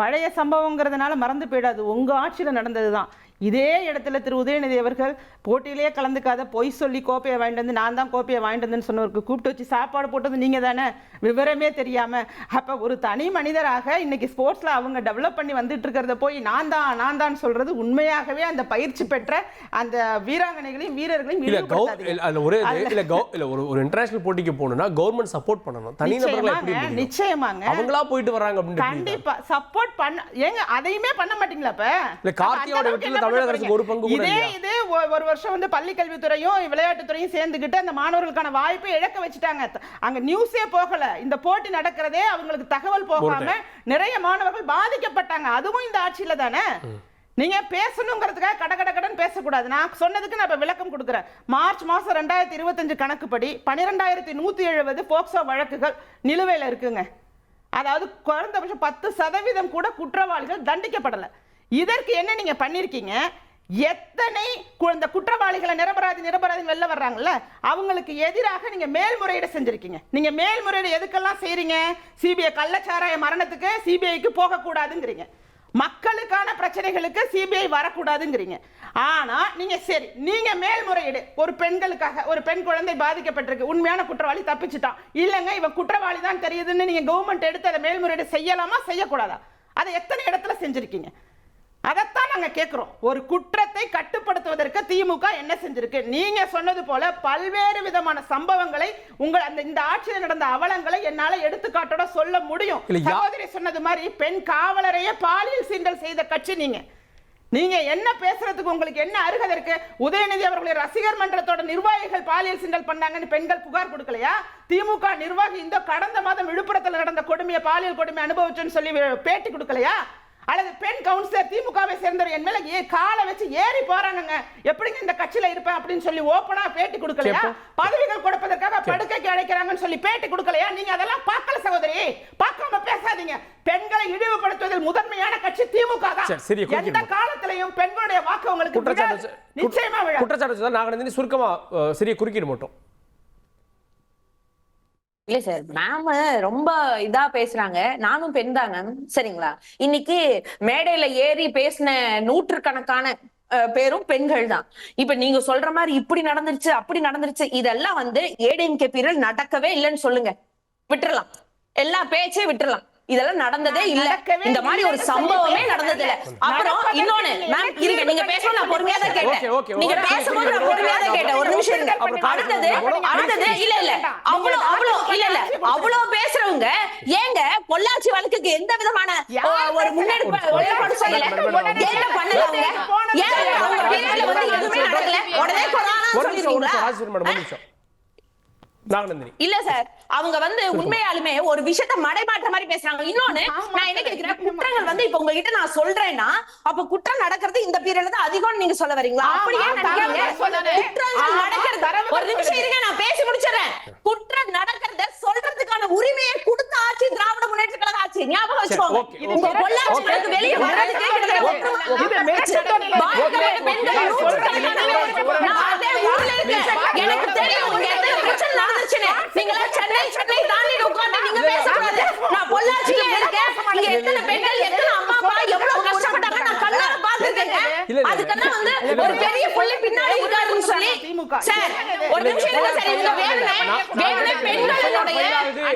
பழைய சம்பவங்கிறதுனால மறந்து போயிடாது. உங்கள் ஆட்சியில் நடந்தது தான். இதே இடத்துல திரு உதயநிதி அவர்கள் போட்டியிலேயே கலந்துக்காத பொய் சொல்லி கோப்பையை வாங்கிட்டு வந்து நான் தான் கோப்பையை வாங்கிட்டு வந்தேன்னு சொன்னவருக்கு கூப்பிட்டு வச்சு சாப்பாடு போட்டது நீங்கள் தானே, விவரமே தெரியாமல். அப்போ ஒரு தனி மனிதராக இன்னைக்கு ஸ்போர்ட்ஸில் அவங்க டெவலப் பண்ணி வந்துட்டு இருக்கிறத போய் நான் தான் சொல்றது உண்மையாகவே அந்த பயிற்சி பெற்ற அந்த வீராங்கனைகளையும் வீரர்களையும் ஒரு இன்டர்நேஷனல் போட்டிக்கு போகணும்னா கவர்மெண்ட் சப்போர்ட் பண்ணணும். நிச்சயமாங்க அவங்களா போயிட்டு வராங்க. கண்டிப்பா சப்போர்ட் பண்ண. ஏங்க அதையுமே பண்ண மாட்டீங்களா? இப்ப கார்த்தியோட வெற்றில தமிழக அரசுக்கு ஒரு பங்கு கூட இல்லையா? இதே ஒரு வருஷம் வந்து பள்ளி கல்வித்துறையும் விளையாட்டுத்துறையும் சேர்ந்துகிட்டு அந்த மாணவர்களுக்கான வாய்ப்பை இழக்க வச்சுட்டாங்க. அங்க நியூஸே போகல. இந்த போட்டி நடக்கிறதே அவங்களுக்கு தகவல் போகாம நிறைய மாணவர்கள் பாதிக்கப்பட்டாங்க. அதுவும் இந்த ஆட்சியில தானே. நீங்க பேசணுங்கிறதுக்காக கடகடன்னு பேசக்கூடாது. நான் சொன்னதுக்கு நான் இப்ப விளக்கம் கொடுக்குறேன். மார்ச் மாசம் 2025 கணக்குப்படி 12170 போக்சோ வழக்குகள் நிலுவையில் இருக்குங்க. அதாவது குறைந்தபட்சம் 10% கூட குற்றவாளிகள் தண்டிக்கப்படலை. இதற்கு என்ன நீங்க பண்ணிருக்கீங்க? எத்தனை இந்த குற்றவாளிகளை நிரபராதி வெளில வர்றாங்கல்ல, அவங்களுக்கு எதிராக நீங்க மேல்முறையீடு செஞ்சிருக்கீங்க. நீங்க மேல்முறையீடு எதுக்கெல்லாம் செய்றீங்க? சிபிஐ கள்ளச்சாராய மரணத்துக்கு சிபிஐக்கு போக கூடாதுங்கிறீங்க. மக்களுக்கான பிரச்சனைகளுக்கு சிபிஐ வரக்கூடாதுங்கிறீங்க. ஆனா நீங்க மேல்முறையீடு ஒரு பெண்களுக்காக, ஒரு பெண் குழந்தை பாதிக்கப்பட்டிருக்கு, உண்மையான குற்றவாளி தப்பிச்சுட்டான், இல்லங்க இவன் குற்றவாளி தான் தெரியுதுன்னு நீங்க கவர்மெண்ட் எடுத்து அதை மேல்முறையீடு செய்யலாமா செய்யக்கூடாதா? அதை எத்தனை இடத்துல செஞ்சிருக்கீங்க? அதைத்தான் நாங்க கேட்கிறோம். ஒரு குற்றத்தை கட்டுப்படுத்துவதற்கு திமுக என்ன செஞ்சிருக்கு? நீங்க சொன்னது போல பல்வேறு விதமான சம்பவங்களை இந்த ஆட்சியில் நடந்த அவலங்களை என்னால எடுத்துக்காட்டோட சொல்ல முடியும். சகோதரி சொன்னது மாதிரி பெண் காவலரையே பாலியல் சீண்டல் செய்த கட்சி நீங்க என்ன பேசுறதுக்கு உங்களுக்கு என்ன அருகதை இருக்கு? உதயநிதி அவர்களுடைய ரசிகர் மன்றத்தோட நிர்வாகிகள் பாலியல் சீண்டல் பண்ணாங்கன்னு பெண்கள் புகார் கொடுக்கலையா? திமுக நிர்வாகி இந்த கடந்த மாதம் விழுப்புரத்தில் நடந்த கொடுமையை, பாலியல் கொடுமை அனுபவிச்சுன்னு சொல்லி பேட்டி கொடுக்கலையா? அல்லது பெண் கவுன்சிலர் திமுகவை சேர்ந்தவர் என் மேல காலை வச்சு ஏறி போறாங்க, எப்படிங்க இந்த கட்சியில இருப்பேன் அப்படின்னு சொல்லி ஓப்பனா பேட்டி கொடுக்கலையா? பதவிகள் கொடுப்பதற்காக படுக்கைக்கு அழைக்கிறாங்கன்னு சொல்லி பேட்டி கொடுக்கலையா? நீங்க அதெல்லாம் பார்க்கல சகோதரி, பார்க்காம பேசாதீங்க. பெண்களை இழிவுபடுத்துவதில் முதன்மையான கட்சி திமுக தான். எந்த காலத்திலையும் பெண்களுடைய வாக்கு உங்களுக்கு நிச்சயமா விழா. குற்றச்சாட்டு நாங்க சுருக்கமா சிறிய குறுக்கிட மாட்டோம். இல்ல சார், மேம் ரொம்ப இதா பேசுறாங்க. நானும் பெண் தான் மேம், சரிங்களா? இன்னைக்கு மேடையில ஏறி பேசின நூற்றுக்கணக்கான பேரும் பெண்கள் தான். இப்ப நீங்க சொல்ற மாதிரி இப்படி நடந்துருச்சு அப்படி நடந்துருச்சு இதெல்லாம் வந்து ஏடிஎம்கே பீரியட் நடக்கவே இல்லைன்னு சொல்லுங்க, விட்டுறலாம். எல்லா பேச்சே விட்டுறலாம். இதெல்லாம் நடந்ததே இல்ல. இந்த மாதிரி ஒரு சம்பவமே நடந்தது இல்ல. அப்புறம் இன்னொன்னு மேம் இருங்க, நீங்க பேசணும், நான் பொறுமையா தான் கேட்டேன். நீங்க பேசும்போது நான் பொறுமையா தான் கேட்டேன். ஒரு நிமிஷம் இருங்க. அடுத்தது இல்ல அவ்வளவு பேசுறவங்க ஏங்க பொள்ளாச்சி வழக்குக்கு எந்த விதமான ஒரு முன்னெடுப்பு செய்யல? என்ன பண்ணல அவங்க? ஏன் அவங்க பேர்ல வந்து எதுவுமே நடக்கல? உடனே கொரோனா சொல்லிடுவீங்களா? நாகநந்தினி. இல்ல சார், அவங்க வந்து உண்மையாலுமே ஒரு விஷயத்த மடைமாற்ற மாதிரி பேசுறாங்க. இன்னொன்னு நான் என்ன கேக்குறேன், குற்றங்கள் இப்ப உங்ககிட்ட நான் சொல்றேன்னா அப்ப குற்றம் நடக்கிறது இந்த பீரியட்ல தான் அதிகம்னு நீங்க சொல்ல வரீங்களா? அப்படியே நினைக்கிறீங்க? குற்றங்கள் நடக்கிறது, ஒரு நிமிஷம் இருங்க நான் பேசி முடிச்சிடுறேன். குற்றம் நடக்கிறத சொல்றதுக்கான உரிமையை கொடுத்த ஆட்சி திராவிட முன்னேற்ற கழக ஆட்சி. ஞாபகம் வச்சுக்கோங்க. உங்க பொள்ளாச்சிக்கு வெளியே வர்றதுக்கே எனக்கு தெரியும் இங்க எத்தனை பிரச்சனை நடந்துச்சுன்னு. நீங்களா சென்னை தாண்டி உட்கார்ந்து நீங்க பேசக்கூடாது. நான் பொள்ளாச்சியில இருக்கேன். இங்க எத்தனை பெண்கள், எத்தனை அம்மா அப்பா எவ்வளவு கஷ்டப்பட்டாங்க நான் கண்ணால பாத்துருக்கேன். அதுக்கெல்லாம் ஒரு பெரிய புள்ளி பின்னாடி இருக்காருன்னு சொல்லி சார் ஒரு நிமிஷம் இருங்க சார். இவங்க வேணும்னே பெண்களுடைய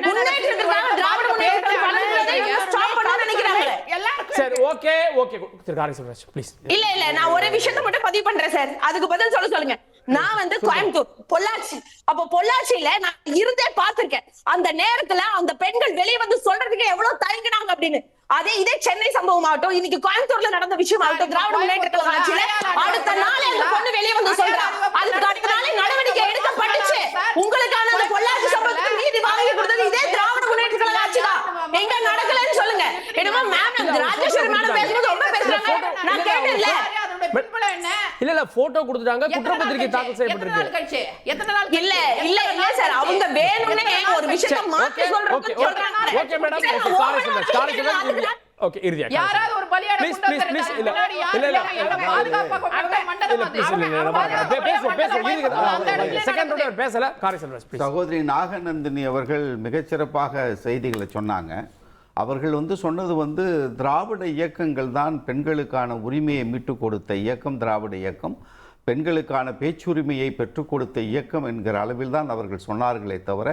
முன்னேற்றத்துக்காக திராவிட முன்னேற்ற கழகத்தை ஸ்டாப் பண்ண நினைக்கிறாங்க. சரி, ஓகே திரு காரை செல்வராஜ் ப்ளீஸ். இல்ல நான் ஒரே விஷயத்தை மட்டும் பதிவு பண்றேன் சார், அதுக்கு பதில் சொல்லுங்க. நான் கோயம்புத்தூர், பொள்ளாச்சி, அப்ப பொள்ளாச்சியில நான் இருந்தே பார்த்திருக்கேன். அந்த நேரத்துல அந்த பெண்கள் வெளியே வந்து சொல்றதுக்கு எவ்வளவு தயங்கினாங்க அப்படின்னு. இதே சென்னை சம்பவம் ஆகட்டும், இன்னைக்கு கோயம்புத்தூர்ல நடந்த விஷயம் ஆகட்டும், திராவிட முன்னேற்ற கழக ஆட்சியில அடுத்த நாளே அந்த பொண்ணு வெளியே வந்து சொல்றா. அதுக்கு அடுத்த நாளே நடவடிக்கை எடுக்கப்பட்டுச்சு. உங்களுக்கான அந்த பொள்ளாச்சி சம்பவத்துக்கு நீதி வாங்கி கொடுத்தது இதே திராவிட முன்னேற்ற கழக ஆட்சி தான். எங்க நடக்கலன்னு சொல்லுங்க. என்னமோ மேம் ராஜேஸ்வரி மேடம் பேசும்போது ரொம்ப பேசுறாங்க, நான் கேட்டேன்ல. இல்ல போட்டோ கொடுத்துட்டாங்க, குற்றப்பத்திரிகை தாக்கல் செய்யப்பட்டிருக்கு. இல்ல சார், அவங்க வேணும்னே ஒரு விஷயத்தை மாத்தி சொல்றாங்க. ஓகே மேடம், காரை செல்வராஜ் ஓகே இறுதியா யாராவது ஒரு பலியாட குண்டை தரணும். இல்ல பாதுகாப்பா கொண்ட மண்டலம் பேசல. காரை செல்வராஜ் ப்ளீஸ். சகோதரி நாகநந்தினி அவர்கள் மிகச்சிறப்பாக செய்திகளை சொன்னாங்க. அவர்கள் சொன்னது திராவிட இயக்கங்கள் தான் பெண்களுக்கான உரிமையை மீட்டு கொடுத்த இயக்கம் திராவிட இயக்கம், பெண்களுக்கான பேச்சுரிமையை பெற்றுக் கொடுத்த இயக்கம் என்கிற அளவில் தான் அவர்கள் சொன்னார்களே தவிர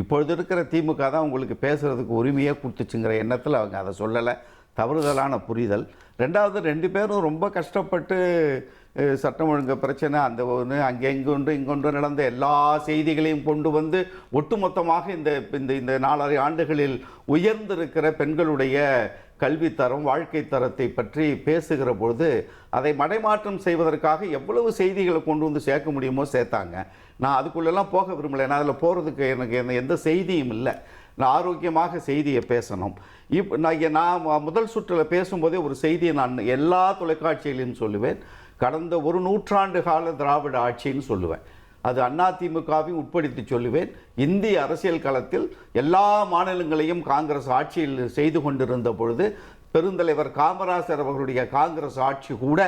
இப்பொழுது இருக்கிற திமுக தான் உங்களுக்கு பேசுறதுக்கு உரிமையே கொடுத்துச்சுங்கிற எண்ணத்தில் அவங்க அதை சொல்லலை. தவறுதலான புரிதல். ரெண்டாவது, 2 பேரும் ரொம்ப கஷ்டப்பட்டு சட்டம் ஒழுங்கு பிரச்சனை அந்த ஒன்று அங்கே இங்கொன்று நடந்த எல்லா செய்திகளையும் கொண்டு வந்து ஒட்டுமொத்தமாக இந்த இந்த 4.5 ஆண்டுகளில் உயர்ந்திருக்கிற பெண்களுடைய கல்வித்தரம் வாழ்க்கை தரத்தை பற்றி பேசுகிற பொழுது அதை மடைமாற்றம் செய்வதற்காக எவ்வளவு செய்திகளை கொண்டு வந்து சேர்க்க முடியுமோ சேர்த்தாங்க. நான் அதுக்குள்ளெல்லாம் போக விரும்பலை. நான் அதில் போகிறதுக்கு எனக்கு எந்த செய்தியும் இல்லை. நான் ஆரோக்கியமாக செய்தியை பேசணும். நான் முதல் சுற்றில் பேசும்போதே ஒரு செய்தியை நான் எல்லா தொலைக்காட்சியிலையும் சொல்லுவேன். கடந்த 1 நூற்றாண்டு கால திராவிட ஆட்சின்னு சொல்லுவேன். அது அதிமுகவையும் உட்படுத்தி சொல்லுவேன். இந்திய அரசியல் களத்தில் எல்லா மாநிலங்களையும் காங்கிரஸ் ஆட்சியில் செய்து கொண்டிருந்த பொழுது பெருந்தலைவர் காமராஜர் அவர்களுடைய காங்கிரஸ் ஆட்சி கூட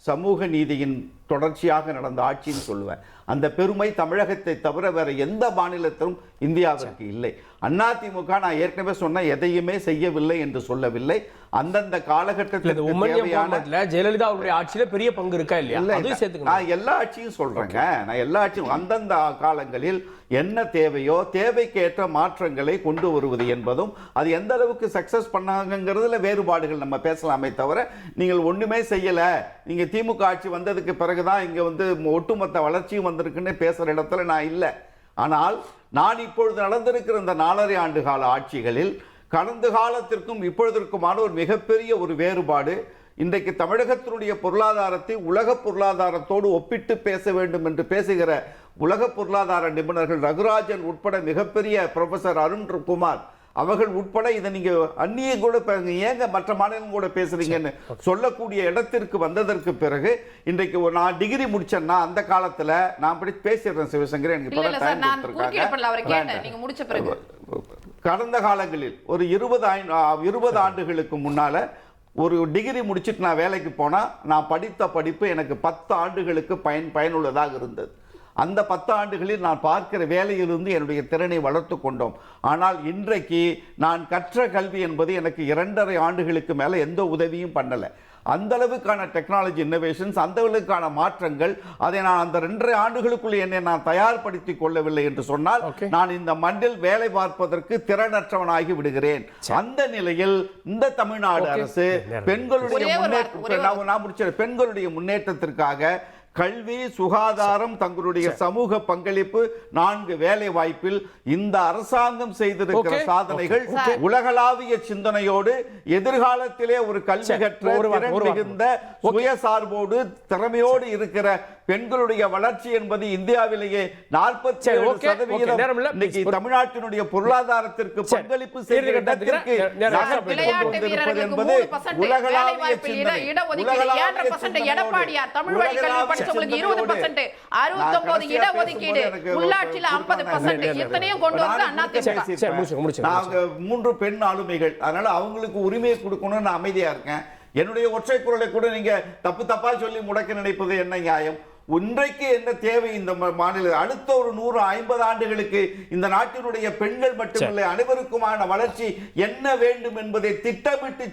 சமூக நீதியின் தொடர்ச்சியாக நடந்த ஆட்சின்னு சொல்லுவேன். அந்த பெருமை தமிழகத்தை தவிர வேற எந்த மாநிலத்திலும் இந்தியாவிற்கு இல்லை. அதிமுக நான் ஏற்கனவே சொன்ன எதையுமே செய்யவில்லை என்று சொல்லவில்லை. அந்தந்த காலகட்டத்தில் ஜெயலலிதா அவருடைய ஆட்சியில பெரிய பங்கு இருக்கா இல்லையா? நான் எல்லா ஆட்சியும் சொல்றேங்க. நான் எல்லா ஆட்சியும் அந்தந்த காலங்களில் என்ன தேவையோ தேவைக்கேற்ற மாற்றங்களை கொண்டு வருவது என்பதும் அது எந்த அளவுக்கு சக்சஸ் பண்ணாங்கிறதுல வேறுபாடுகள் நம்ம பேசலாமே தவிர நீங்கள் ஒண்ணுமே செய்யல, நீங்க திமுக ஆட்சி வந்ததுக்கு பிறகுதான் இங்க ஒட்டுமொத்த வளர்ச்சியும் வந்திருக்குன்னு பேசுற இடத்துல நான் இல்லை. ஆனால் நான் இப்பொழுது நடந்திருக்கிற இந்த 4.5 ஆண்டு கால ஆட்சிகளில் கடந்த காலத்திற்கும் இப்பொழுதற்குமான ஒரு மிகப்பெரிய ஒரு வேறுபாடு. இன்றைக்கு தமிழகத்தினுடைய பொருளாதாரத்தை உலக பொருளாதாரத்தோடு ஒப்பிட்டு பேச வேண்டும் என்று பேசுகிற உலக பொருளாதார நிபுணர்கள் ரகுராஜன் உட்பட மிகப்பெரிய ப்ரொஃபசர் அருண்குமார் அவர்கள் உட்பட இதை நீங்க அந்நிய கூட ஏங்க மற்ற மாநிலம் கூட பேசுறீங்கன்னு சொல்லக்கூடிய இடத்திற்கு வந்ததற்கு பிறகு இன்றைக்கு நான் டிகிரி முடிச்சேன்னா அந்த காலத்துல நான் படி பேசிடுறேன் சிவசங்கர், எனக்கு கடந்த காலங்களில் ஒரு 20 ஆண்டுகளுக்கு முன்னால ஒரு டிகிரி முடிச்சுட்டு நான் வேலைக்கு போனா நான் படித்த படிப்பு எனக்கு 10 ஆண்டுகளுக்கு பயனுள்ளதாக இருந்தது. அந்த 10 ஆண்டுகளில் நான் பார்க்கிற வேலையிலிருந்து என்னுடைய திறனை வளர்த்து கொண்டோம். ஆனால் இன்றைக்கு நான் கற்ற கல்வி என்பது எனக்கு 2.5 ஆண்டுகளுக்கு மேலே எந்த உதவியும் பண்ணலை. அந்த அளவுக்கான டெக்னாலஜி இன்னோவேஷன்ஸ், அந்த அளவுக்கான மாற்றங்கள், அதை நான் அந்த 2.5 ஆண்டுகளுக்குள் என்னை நான் தயார்படுத்தி கொள்ளவில்லை என்று சொன்னால் நான் இந்த மண்ணில் வேலை பார்ப்பதற்கு திறனற்றவனாகி விடுகிறேன். அந்த நிலையில் இந்த தமிழ்நாடு அரசு பெண்களுடைய முன்னேற்றத்திற்காக கல்வி, சுகாதாரம், தங்களுடைய சமூக பங்களிப்பு, 4 வேலை வாய்ப்பில் இந்த அரசாங்கம் செய்திருக்கிற சாதனைகள் உலகளாவிய சிந்தனையோடு எதிர்காலத்திலே ஒரு கல்வி கற்ற திறன் மிகுந்த சுயசார்போடு திறமையோடு இருக்கிற பெண்களுடைய வளர்ச்சி என்பது இந்தியாவிலேயே 47% இன்னைக்கு தமிழ்நாட்டினுடைய பொருளாதாரத்திற்கு பங்களிப்பு செய்கிற இடத்திற்கு விளையாட்டு வீரர்களுக்கு 3% வேலைவாய்ப்பில் இடஒதுக்கீடு 7% எடப்பாடியார் தமிழ் வழி கல்வி படிச்சவங்களுக்கு 20% 69 இடஒதுக்கீடு உள்ளாட்சியில 50% எத்தனையும் கொண்டு வந்து நாங்க 3 பெண் ஆளுமைகள், அதனால அவங்களுக்கு உரிமையை கொடுக்கணும்னு நான் அமைதியா இருக்கேன். என்னுடைய ஒற்றை குரலை கூட நீங்க தப்பா சொல்லி முடக்க நினைப்பது என்ன நியாயம்? இன்றைக்கு என்ன தேவை இந்த மாநில அடுத்த ஒரு 150 ஆண்டுகளுக்கு இந்த நாட்டினுடைய பெண்கள் மட்டுமில்லை அனைவருக்குமான வளர்ச்சி என்ன வேண்டும் என்பதை திட்டமிட்டு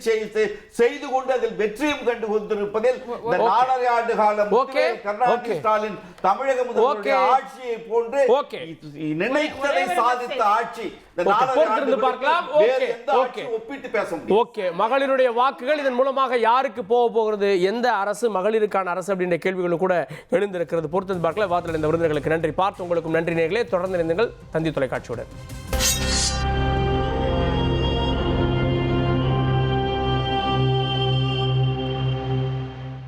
செய்து கொண்டு அதில் வெற்றியும் கண்டு கொண்டிருப்பதில் இந்த 4.5 ஆண்டு காலம் கருணாநிதி ஸ்டாலின் தமிழக முதல்வருடைய ஆட்சியை போன்று நினைத்ததை சாதித்த ஆட்சி. மகளிருடைய வாக்குகள் இதன் மூலமாக யாருக்கு போகிறது, எந்த அரசு மகளிருக்கான அரசு அப்படின்ற கேள்விகளும் கூட எழுந்திருக்கிறது. பொறுத்தது பார்க்கல. வார்த்தையில் இந்த விருந்தினர்களுக்கு நன்றி. பார்த்து உங்களுக்கும் நன்றி நேயர்களே. தொடர்ந்து இருந்தீர்கள் தந்தி தொலைக்காட்சியுடன்.